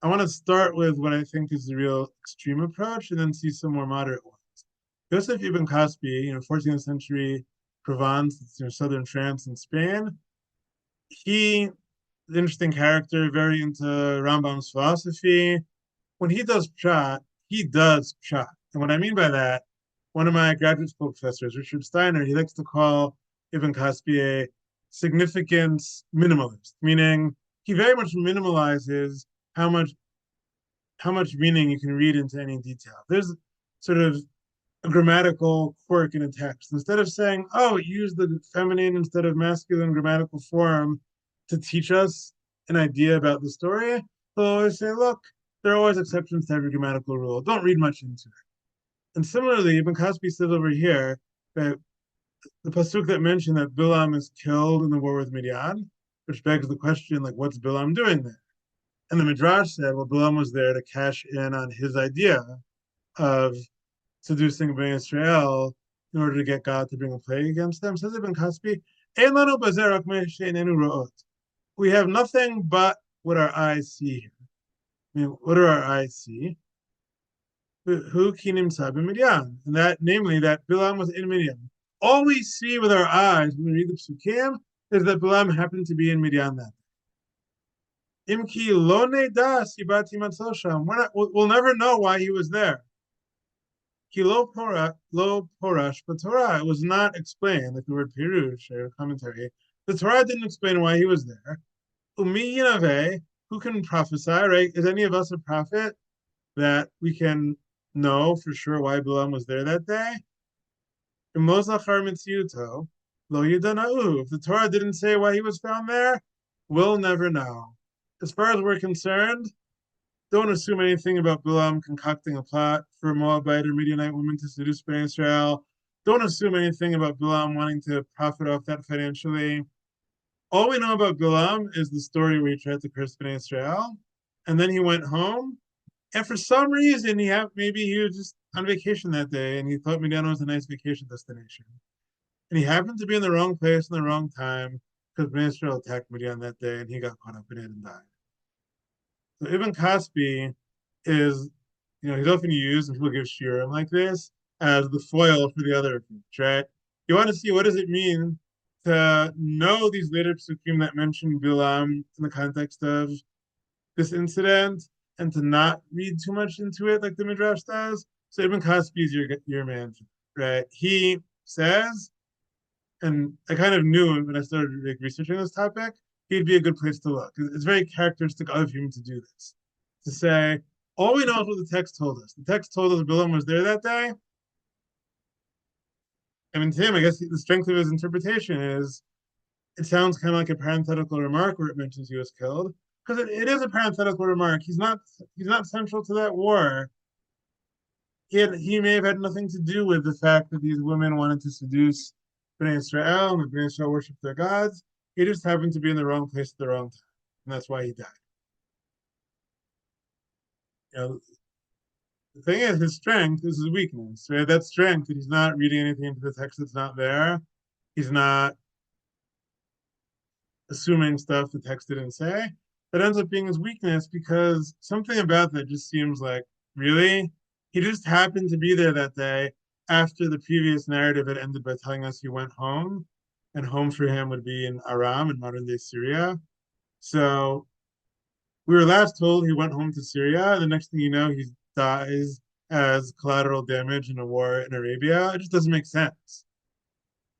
I want to start with what I think is the real extreme approach and then see some more moderate ones. Joseph ibn Kaspi, 14th century Provence, southern France and Spain, he is an interesting character, very into Rambam's philosophy. When he does pshat, he does pshat. And what I mean by that, one of my graduate school professors, Richard Steiner, he likes to call Ibn Kaspi a significant minimalist, meaning he very much minimalizes how much meaning you can read into any detail. There's sort of a grammatical quirk in a text. Instead of saying, oh, it used the feminine instead of masculine grammatical form to teach us an idea about the story, they'll always say, look, there are always exceptions to every grammatical rule. Don't read much into it. And similarly, Ibn Kaspi says over here that the pasuk that mentioned that Bilam is killed in the war with Midian, which begs the question, like, what's Bilam doing there? And the Midrash said, well, Bilam was there to cash in on his idea of seducing Bnei Israel in order to get God to bring a plague against them. Says Ibn Kaspi, we have nothing but what our eyes see here. I mean, what do our eyes see? Who kinim sab in Midian? And that, namely, that Bilam was in Midian. All we see with our eyes when we read the psukim is that Bilam happened to be in Midian that day. Imki lo neda sibati matzol sham. We'll never know why he was there. Ki lo porash b'Torah. It was not explained, like the word pirush or commentary. The Torah didn't explain why he was there. Umi yinaveh, who can prophesy, right? Is any of us a prophet that we can know for sure why Bilam was there that day? If the Torah didn't say why he was found there, we'll never know. As far as we're concerned, don't assume anything about Bilam concocting a plot for a Moabite or Midianite woman to seduce Bnei Israel. Don't assume anything about Bilam wanting to profit off that financially. All we know about Bilam is the story where he tried to curse Bnei Israel, and then he went home. And for some reason, maybe he was just on vacation that day, and he thought Midian was a nice vacation destination. And he happened to be in the wrong place in the wrong time because Bnei Israel attacked Midian that day, and he got caught up in it and died. So Ibn Kaspi is, he's often used, and people give shiurim like this, as the foil for the other approach, right? You want to see what does it mean to know these later psukim that mention Bilam in the context of this incident, and to not read too much into it like the Midrash does. So Ibn Kaspi is your man, right? He says, and I kind of knew when I started researching this topic, he'd be a good place to look. It's very characteristic of him to do this, to say, all we know is what the text told us. The text told us Bilam was there that day. I mean, to him, I guess the strength of his interpretation is it sounds kind of like a parenthetical remark where it mentions he was killed, because it is a parenthetical remark. He's not central to that war. He may have had nothing to do with the fact that these women wanted to seduce Bnei Israel and the Bnei Israel worship their gods. He just happened to be in the wrong place at the wrong time, and that's why he died. The thing is, his strength is his weakness, right? That strength that he's not reading anything into the text that's not there. He's not assuming stuff the text didn't say. That ends up being his weakness because something about that just seems like, really? He just happened to be there that day after the previous narrative had ended by telling us he went home, and home for him would be in Aram in modern day Syria. So we were last told he went home to Syria. The next thing you know, he dies as collateral damage in a war in Arabia. It just doesn't make sense.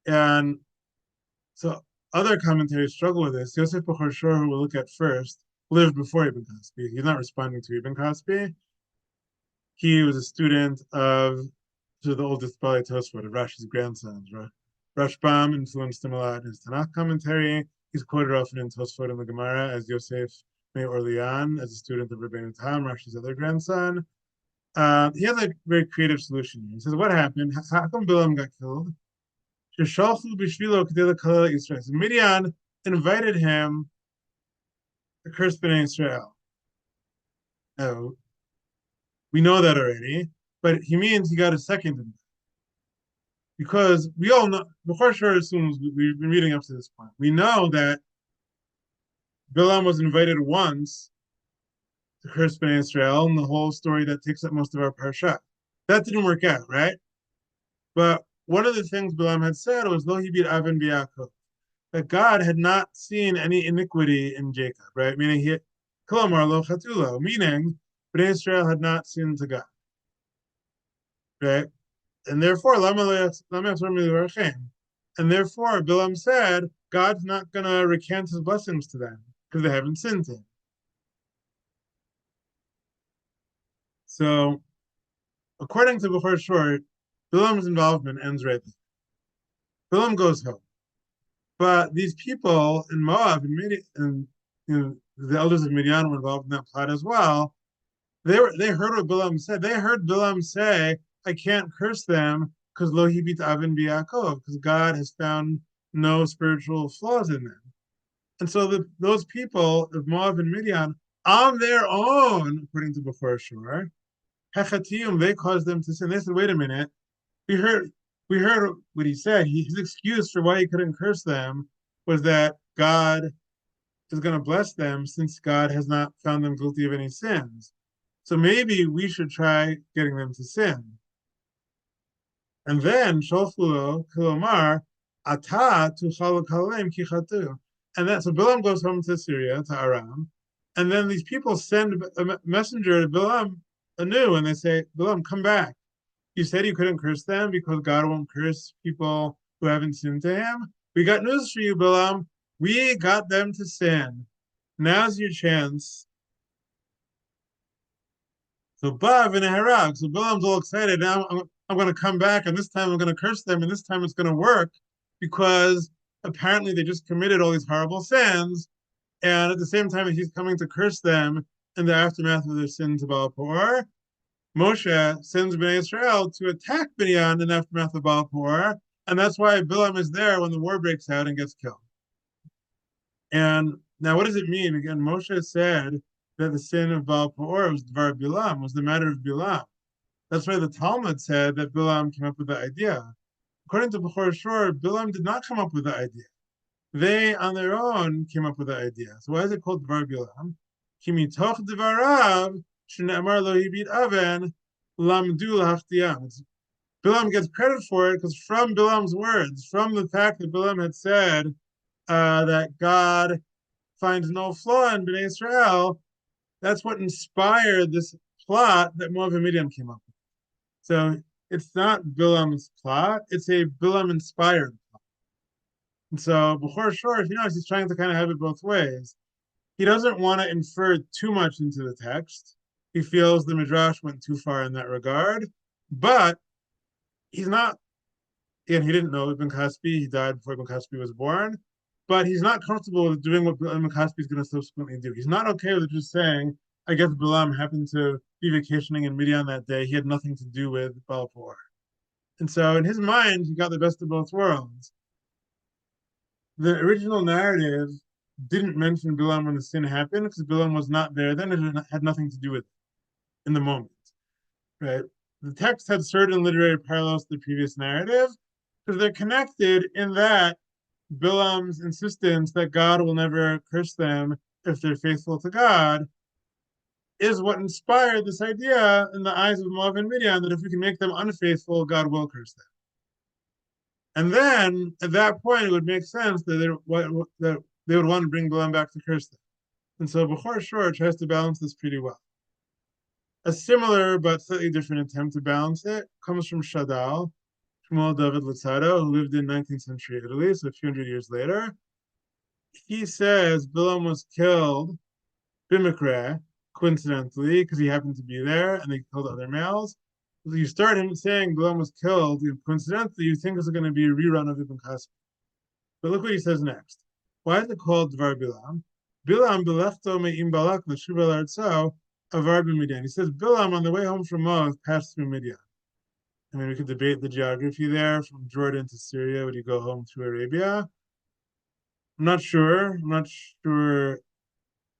And so other commentaries struggle with this. Yosef Bechor Shor, who we'll look at first, lived before Ibn Kaspi. He's not responding to Ibn Kaspi. He was a student of the oldest Balei Tosfot, of Rashi's grandsons. Rashbam influenced him a lot in his Tanakh commentary. He's quoted often in Tosfot and the Gemara as Yosef Mei Orlean, as a student of Rabbeinu Tam, Rashi's other grandson. He has a very creative solution here. He says, what happened? How come Bilam got killed? Midian invited him to curse Bnei Israel. Now, we know that already, but he means he got a second invite. Because we all know, Bechor Shor assumes we've been reading up to this point. We know that Bilam was invited once to curse Bnei Israel, and the whole story that takes up most of our parsha. That didn't work out, right? But one of the things Bilam had said was, Lo hibir aven b'Yaakov, that God had not seen any iniquity in Jacob, right? Meaning Kolomar lo chatulo, meaning Bnei Israel had not sinned to God, right? And therefore, and therefore, Bilam said, God's not going to recant his blessings to them because they haven't sinned to him. So, according to Bechor Shor, Bilam's involvement ends right there. Bilam goes home. But these people in Moab and Midian, and the elders of Midian were involved in that plot as well. They heard what Bilam said. They heard Bilam say, "I can't curse them because lo hibit avin b'Yaakov, because God has found no spiritual flaws in them." And so those people of Moab and Midian, on their own, according to Bechor Shur, hechatiyum, they caused them to sin. They said, "Wait a minute, we heard we heard what he said. His excuse for why he couldn't curse them was that God is going to bless them since God has not found them guilty of any sins. So maybe we should try getting them to sin." And then Sholchulo Kilomar Ata to Chalkalem Kichatu. And then so Bilam goes home to Syria, to Aram, and then these people send a messenger to Bilam anew, and they say, "Bilam, come back. You said you couldn't curse them because God won't curse people who haven't sinned to him. We got news for you, Bilam. We got them to sin. Now's your chance." So Bav and Harag. So Bilam's all excited. Now I'm going to come back, and this time I'm going to curse them, and this time it's going to work because apparently they just committed all these horrible sins. And at the same time, he's coming to curse them in the aftermath of their sin to Baal Peor. Moshe sends Bnei Israel to attack Binyan in the aftermath of Baal Peor, and that's why Bilam is there when the war breaks out and gets killed. And now, what does it mean? Again, Moshe said that the sin of Baal Peor was Dvar Bilam, was the matter of Bilam. That's why the Talmud said that Bilam came up with the idea. According to Bechor Shor, Bilam did not come up with the idea. They, on their own, came up with the idea. So why is it called Dvar Bilam? Ki mitoch Dvarav shene'amar lo hibit aven lamdu lahachtiyam. Bilam gets credit for it because from Bilam's words, from the fact that Bilam had said that God finds no flaw in Bnei Israel, that's what inspired this plot that Moab and Midian came up with. So it's not Bilam's plot, it's a Bilam inspired plot. And so Bechor Shor, if you notice, he's trying to kind of have it both ways. He doesn't want to infer too much into the text. He feels the Midrash went too far in that regard, but he's not, again, he didn't know Ibn Kaspi, he died before Ibn Kaspi was born, but he's not comfortable with doing what Ibn Kaspi is going to subsequently do. He's not okay with just saying, I guess Bilam happened to be vacationing in Midian that day. He had nothing to do with Baal Peor. And so in his mind, he got the best of both worlds. The original narrative didn't mention Bilam when the sin happened because Bilam was not there then. It had nothing to do with it in the moment, right? The text had certain literary parallels to the previous narrative because they're connected in that Bilam's insistence that God will never curse them if they're faithful to God is what inspired this idea in the eyes of Moab and Midian that if we can make them unfaithful, God will curse them. And then at that point, it would make sense that they would want to bring Bilam back to curse them. And so Bechor Shor tries to balance this pretty well. A similar but slightly different attempt to balance it comes from Shadal, Shmuel David Luzzatto, who lived in 19th century Italy, so a few hundred years later. He says Bilam was killed bimikre, coincidentally, because he happened to be there and they killed other males. So you start him saying Bilam was killed coincidentally, you think it's going to be a rerun of Ibn Kaspi. But look what he says next. Why is it called Dvar Bilam? Bilam belechto me'im Balak l'shuva l'artso avar b'Midian. He says Bilam on the way home from Moab passed through Midian. I mean, we could debate the geography there. From Jordan to Syria, would you go home through Arabia? I'm not sure. I'm not sure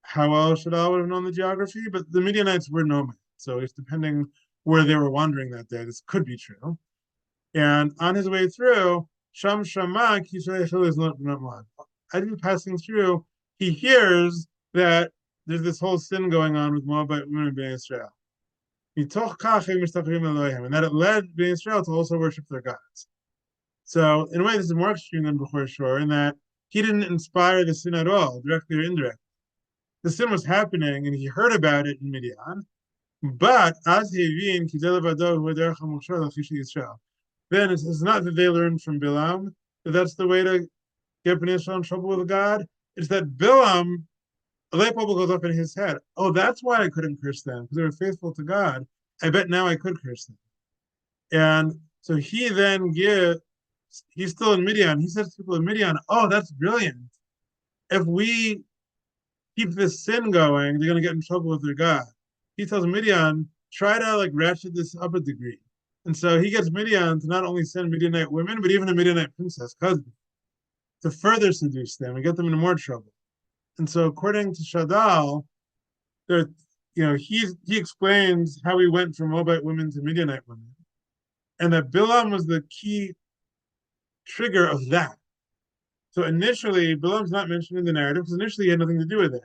how well Shadal would have known the geography, but the Midianites were nomads. So it's depending where they were wandering that day, this could be true. And on his way through, Sham Shama, is not as he's passing through, he hears that there's this whole sin going on with Moabite women in Bnei Israel. And that it led Bnei Israel to also worship their gods. So in a way, this is more extreme than Bechor Shor in that he didn't inspire the sin at all, directly or indirectly. The sin was happening and he heard about it in Midian, but as then it's not that they learned from Bilam that that's the way to get Bnei Israel in trouble with God. It's that Bilam, a light bulb goes up in his head. Oh, that's why I couldn't curse them, because they were faithful to God. I bet now I could curse them. And So he's still in Midian. He says to people in Midian, oh, that's brilliant. If we keep this sin going, they're going to get in trouble with their God. He tells Midian, try to like ratchet this up a degree. And so he gets Midian to not only send Midianite women, but even a Midianite princess, cousin, to further seduce them and get them into more trouble. And so according to Shadal, there, he explains how he went from Moabite women to Midianite women, and that Bilam was the key trigger of that. So initially, Bilam's not mentioned in the narrative because initially he had nothing to do with it.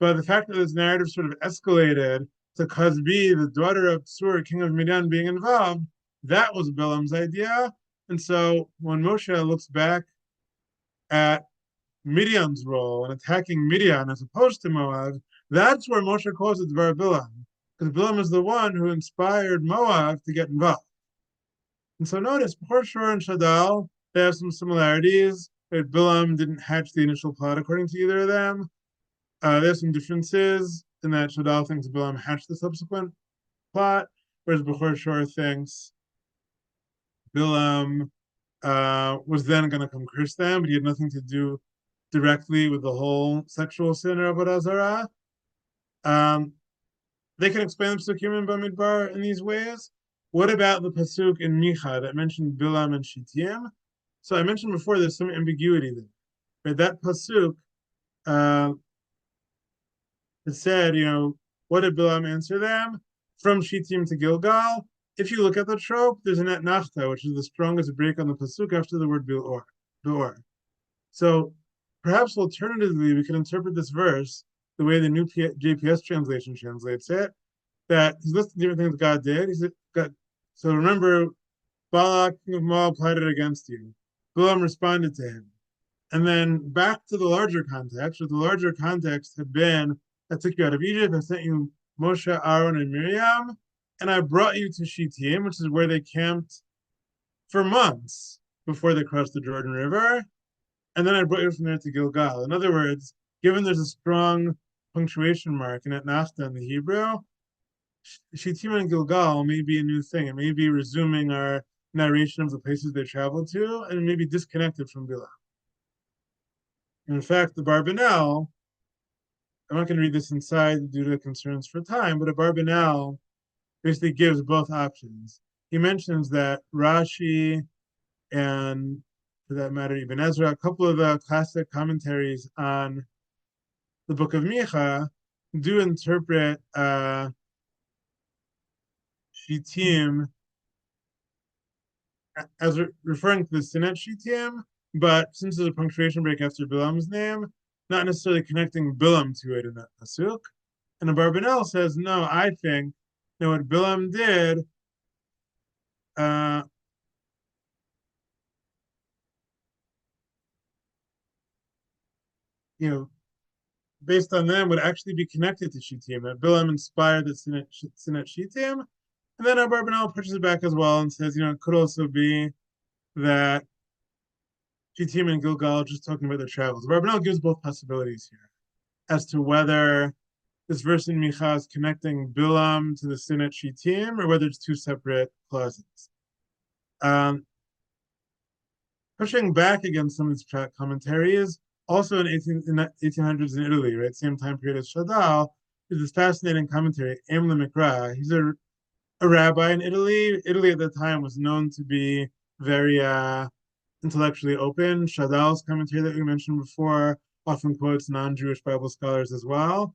But the fact that this narrative sort of escalated to Kazbi, the daughter of Sur, king of Midian, being involved, that was Bilam's idea. And so when Moshe looks back at Midian's role in attacking Midian as opposed to Moab, that's where Moshe calls it Dvar Bilam, because Bilam is the one who inspired Moab to get involved. And so notice, Porshur and Shadal, they have some similarities. But Bilam didn't hatch the initial plot according to either of them. There's some differences in that Shadal thinks Bilam hatched the subsequent plot, whereas Bechor Shor thinks Bilam was then going to come curse them, but he had nothing to do directly with the whole sexual sin of Avodah Zarah. They can explain the Psukim in Bamidbar in these ways. What about the Pasuk in Micha that mentioned Bilam and Shittim? So I mentioned before there's some ambiguity there. Right? That Pasuk, it said, what did Bilam answer them? From Shittim to Gilgal. If you look at the trope, there's an etnachta, which is the strongest break on the Pasuk after the word Bilor. So perhaps alternatively, we can interpret this verse the way the new JPS translation translates it, that he's listing different things God did. He said, God, so remember, Balak, king of Moab, plotted against you. Bilam responded to him. And then back to the larger context, the larger context had been, I took you out of Egypt, I sent you Moshe, Aaron, and Miriam, and I brought you to Shittim, which is where they camped for months before they crossed the Jordan River. And then I brought you from there to Gilgal. In other words, given there's a strong punctuation mark in Etnachta in the Hebrew, Shittim and Gilgal may be a new thing. It may be resuming our narration of the places they traveled to, and it may be disconnected from Bilam. In fact, the Barbanel, I'm not going to read this inside due to concerns for time, but a Barbanel basically gives both options. He mentions that Rashi and, for that matter, Ibn Ezra, a couple of the classic commentaries on the book of Micha do interpret Shittim as referring to the Sinet Shittim, but since there's a punctuation break after Bilam's name, not necessarily connecting Bilam to it in that pasuk. And the Barbanel says, no, I think what Bilam did, based on them, would actually be connected to Shittim. That Bilam inspired the Sinet Shittim, and then Barbanel pushes it back as well and says, it could also be that Shittim and Gilgal just talking about their travels. Barbanel gives both possibilities here as to whether this verse in Micha is connecting Bilam to the Sinet Shittim or whether it's two separate clauses. Pushing back against some of these commentaries, also in 1800s in Italy, right, same time period as Shadal, is this fascinating commentary, Emle Mikra. He's a rabbi in Italy. Italy at the time was known to be very intellectually open. Shadal's commentary that we mentioned before often quotes non-Jewish Bible scholars as well.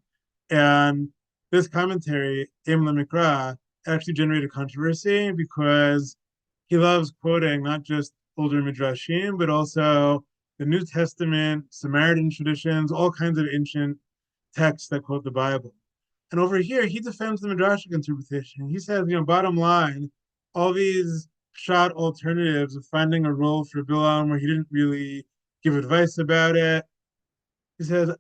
And this commentary, Emle Mikra, actually generated controversy because he loves quoting not just older midrashim, but also the New Testament, Samaritan traditions, all kinds of ancient texts that quote the Bible. And over here, he defends the midrashic interpretation. He says, bottom line, all these shot alternatives of finding a role for Bilam where he didn't really give advice about it. He says,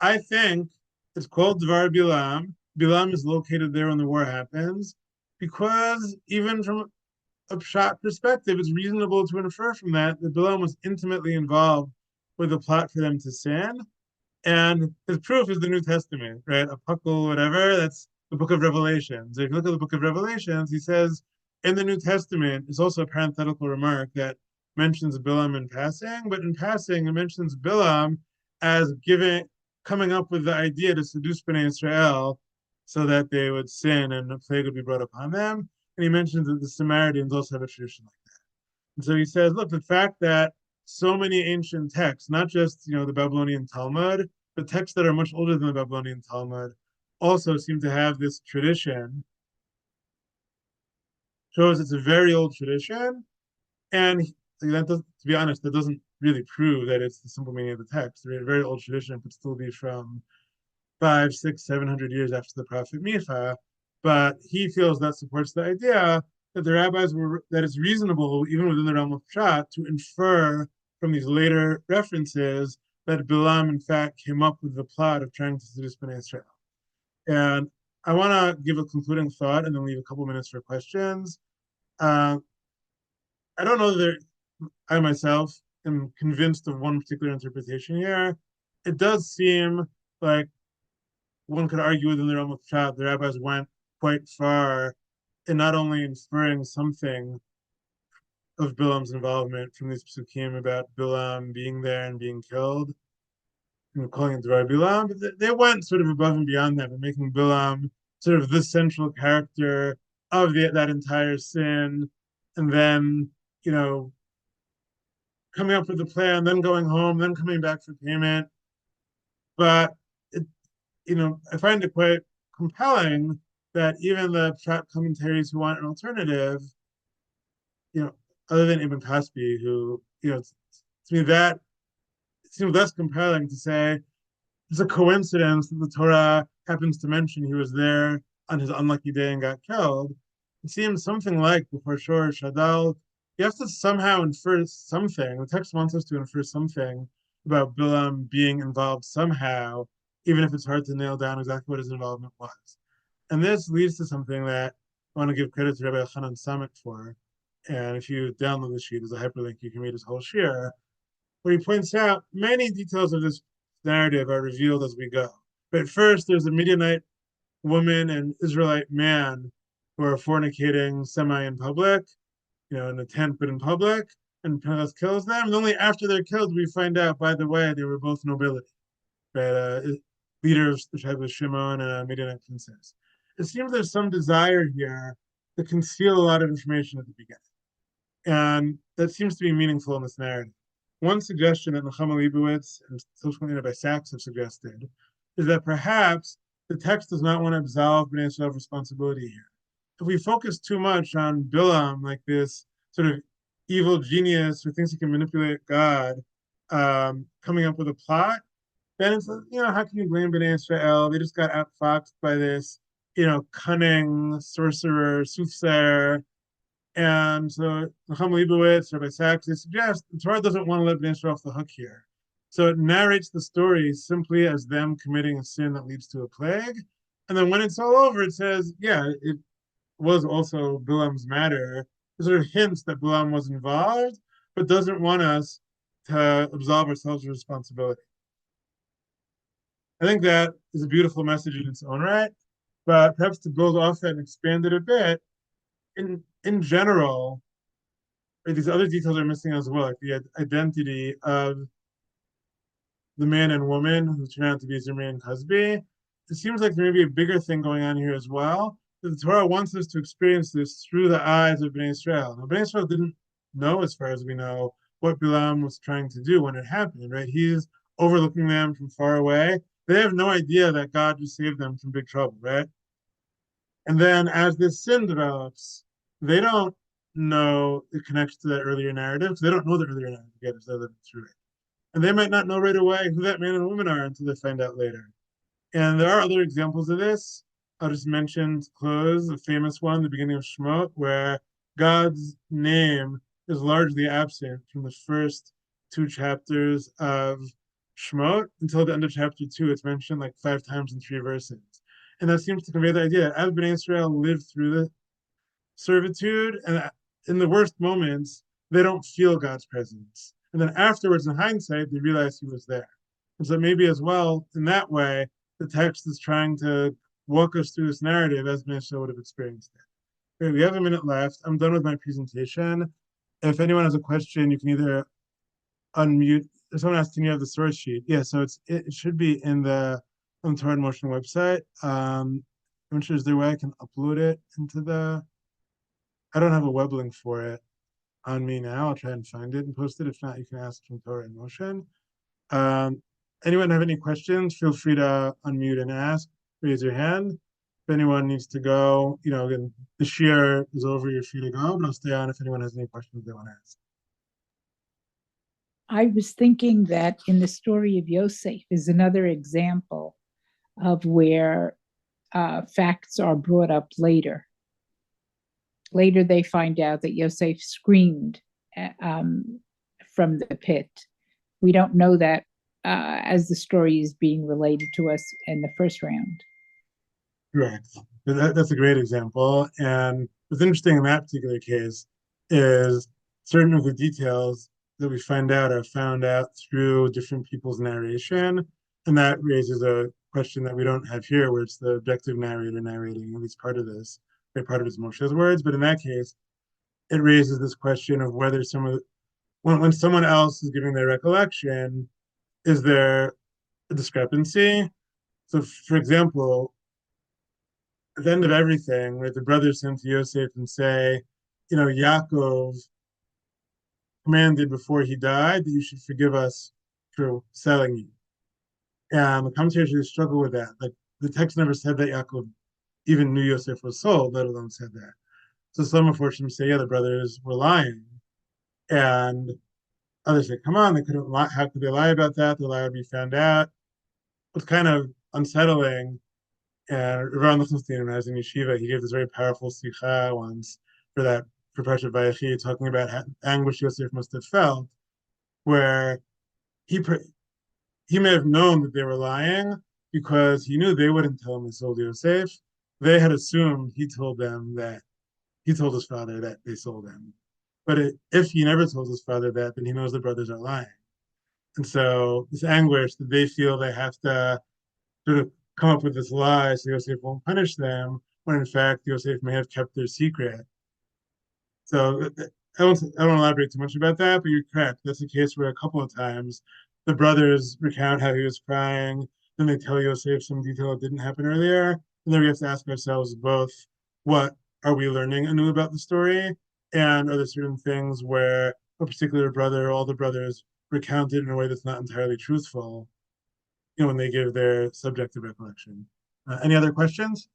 I think it's called Dvar Bilam. Bilam is located there when the war happens, because even from a pshat perspective, it's reasonable to infer from that Bilam was intimately involved with the plot for them to sin. And his proof is the New Testament, right? A puckle, whatever, that's the book of Revelations. If you look at the book of Revelations, he says in the New Testament is also a parenthetical remark that mentions Bilam in passing, but in passing it mentions Bilam as coming up with the idea to seduce Bnei Israel so that they would sin and a plague would be brought upon them. And he mentions that the Samaritans also have a tradition like that. And so he says, look, the fact that so many ancient texts, not just the Babylonian Talmud, but texts that are much older than the Babylonian Talmud, also seem to have this tradition, shows it's a very old tradition. And that does, to be honest, that doesn't really prove that it's the simple meaning of the text. A very old tradition could still be from 5, 6, 700 years after the prophet Micha. But he feels that supports the idea that the rabbis were that it's reasonable, even within the realm of Pshat, to infer from these later references that Bilam, in fact, came up with the plot of trying to seduce Bnei Israel. And I want to give a concluding thought and then leave a couple minutes for questions. Uh, I don't know that I myself am convinced of one particular interpretation here. It does seem like one could argue within the realm of Pshat, the rabbis went quite far in not only inferring something of Bilam's involvement from these psukim about Bilam being there and being killed, and calling it Dvar Bilam, but they went sort of above and beyond that, and making Bilam sort of the central character of that entire sin, and then you know coming up with the plan, then going home, then coming back for payment. But it, I find it quite compelling that even the Pshat commentaries who want an alternative, you know, other than Ibn Kaspi, who, to me that it seems less compelling to say it's a coincidence that the Torah happens to mention he was there on his unlucky day and got killed. It seems something like before Shor Shadal, you have to somehow infer something. The text wants us to infer something about Bilam being involved somehow, even if it's hard to nail down exactly what his involvement was. And this leads to something that I want to give credit to Rabbi Hanan Samek for. And if you download the sheet as a hyperlink, you can read his whole shir, where he points out many details of this narrative are revealed as we go. But first, there's a Midianite woman and Israelite man who are fornicating semi in public, in a tent, but in public, and Pinchas kills them. And only after they're killed, we find out, by the way, they were both nobility, right? Leader of the tribe of Shimon and a Midianite princess. It seems there's some desire here to conceal a lot of information at the beginning. And that seems to be meaningful in this narrative. One suggestion that Nechama Leibowitz and subsequently Rabbi Sachs have suggested is that perhaps the text does not want to absolve Bnei Yisrael of responsibility here. If we focus too much on Bilam, like this sort of evil genius who thinks he can manipulate God, coming up with a plot, then it's, how can you blame Bnei Yisrael? They just got outfoxed by this, cunning sorcerer, soothsayer. And so Nechama Leibowitz, Rabbi Sachs, they suggest the Torah doesn't want to let Bnei Israel off the hook here. So it narrates the story simply as them committing a sin that leads to a plague. And then when it's all over, it says, yeah, it was also Bilam's matter. It sort of hints that Bilam was involved, but doesn't want us to absolve ourselves of responsibility. I think that is a beautiful message in its own right. But perhaps to build off that and expand it a bit, in general, these other details are missing as well, like the identity of the man and woman who turn out to be Zimri and Cosby. It seems like there may be a bigger thing going on here as well. The Torah wants us to experience this through the eyes of Bnei Israel. Now, Bnei Israel didn't know, as far as we know, what Bilam was trying to do when it happened, right? He's overlooking them from far away. They have no idea that God just saved them from big trouble, right? And then as this sin develops, they don't know it connects to that earlier narrative because they don't know the earlier narrative yet as they're living through it. And they might not know right away who that man and woman are until they find out later. And there are other examples of this. I'll just mention to close a famous one, the beginning of Shemot, where God's name is largely absent from the first two chapters of Shemot until the end of chapter 2. It's mentioned like 5 times in 3 verses. And that seems to convey the idea that as Bnei Israel lived through the servitude, and in the worst moments, they don't feel God's presence. And then afterwards, in hindsight, they realize he was there. And so maybe as well, in that way, the text is trying to walk us through this narrative as Bnei Israel would have experienced it. Great, we have a minute left. I'm done with my presentation. If anyone has a question, you can either unmute. If someone asks, can you have the source sheet? Yeah, so it should be in the on the Torah in Motion website. I'm sure is there a way I can upload it into the. I don't have a web link for it on me now. I'll try and find it and post it. If not, you can ask from Torah in Motion. Um, Anyone have any questions? Feel free to unmute and ask. Raise your hand. If anyone needs to go, again, the share is over. You're free to go, but I'll stay on if anyone has any questions they want to ask. I was thinking that in the story of Yosef is another example of where facts are brought up later. Later, they find out that Yosef screamed from the pit. We don't know that as the story is being related to us in the first round. Correct. That's a great example. And what's interesting in that particular case is certain of the details that we find out are found out through different people's narration. And that raises a question that we don't have here, where it's the objective narrator narrating at least part of this, right? Part of it's Moshe's words. But in that case, it raises this question of whether when someone else is giving their recollection, is there a discrepancy? So, for example, at the end of everything, right, the brothers send to Yosef and say, Yaakov commanded before he died that you should forgive us for selling you. And the commentators struggle with that. Like the text never said that Yaakov even knew Yosef was sold, let alone said that. So some unfortunately say, yeah, the brothers were lying. And others say, come on, they couldn't lie. How could they lie about that? The lie would be found out. It's kind of unsettling. And Ron Lichtenstein, when I was in yeshiva, he gave this very powerful sikha once for Parshat Vayechi, talking about how anguish Yosef must have felt, where he may have known that they were lying because he knew they wouldn't tell him they sold Yosef. They had assumed he told his father that they sold him. But if he never told his father that, then he knows the brothers are lying. And so this anguish that they feel they have to sort of come up with this lie so Yosef won't punish them, when in fact Yosef may have kept their secret. So I don't elaborate too much about that, but you're correct. That's a case where a couple of times the brothers recount how he was crying, then they tell Yosef some detail that didn't happen earlier, and then we have to ask ourselves both, what are we learning anew about the story, and are there certain things where a particular brother, all the brothers, recounted in a way that's not entirely truthful, when they give their subjective recollection. Any other questions?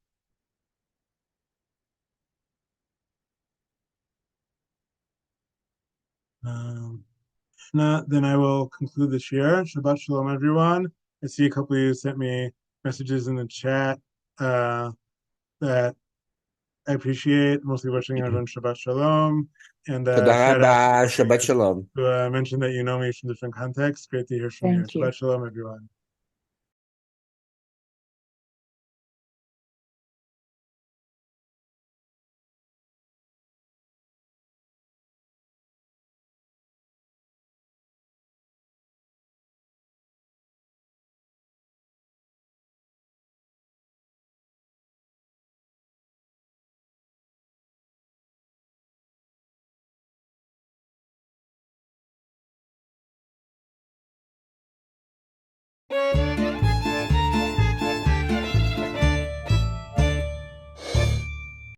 If not, then I will conclude the share. Shabbat shalom, everyone. I see a couple of you sent me messages in the chat that I appreciate, mostly wishing everyone Shabbat shalom. And תודה shout out רבה, to שבת שלום. who mentioned that you know me from different contexts. Great to hear from you. Thank you. Shabbat shalom, everyone.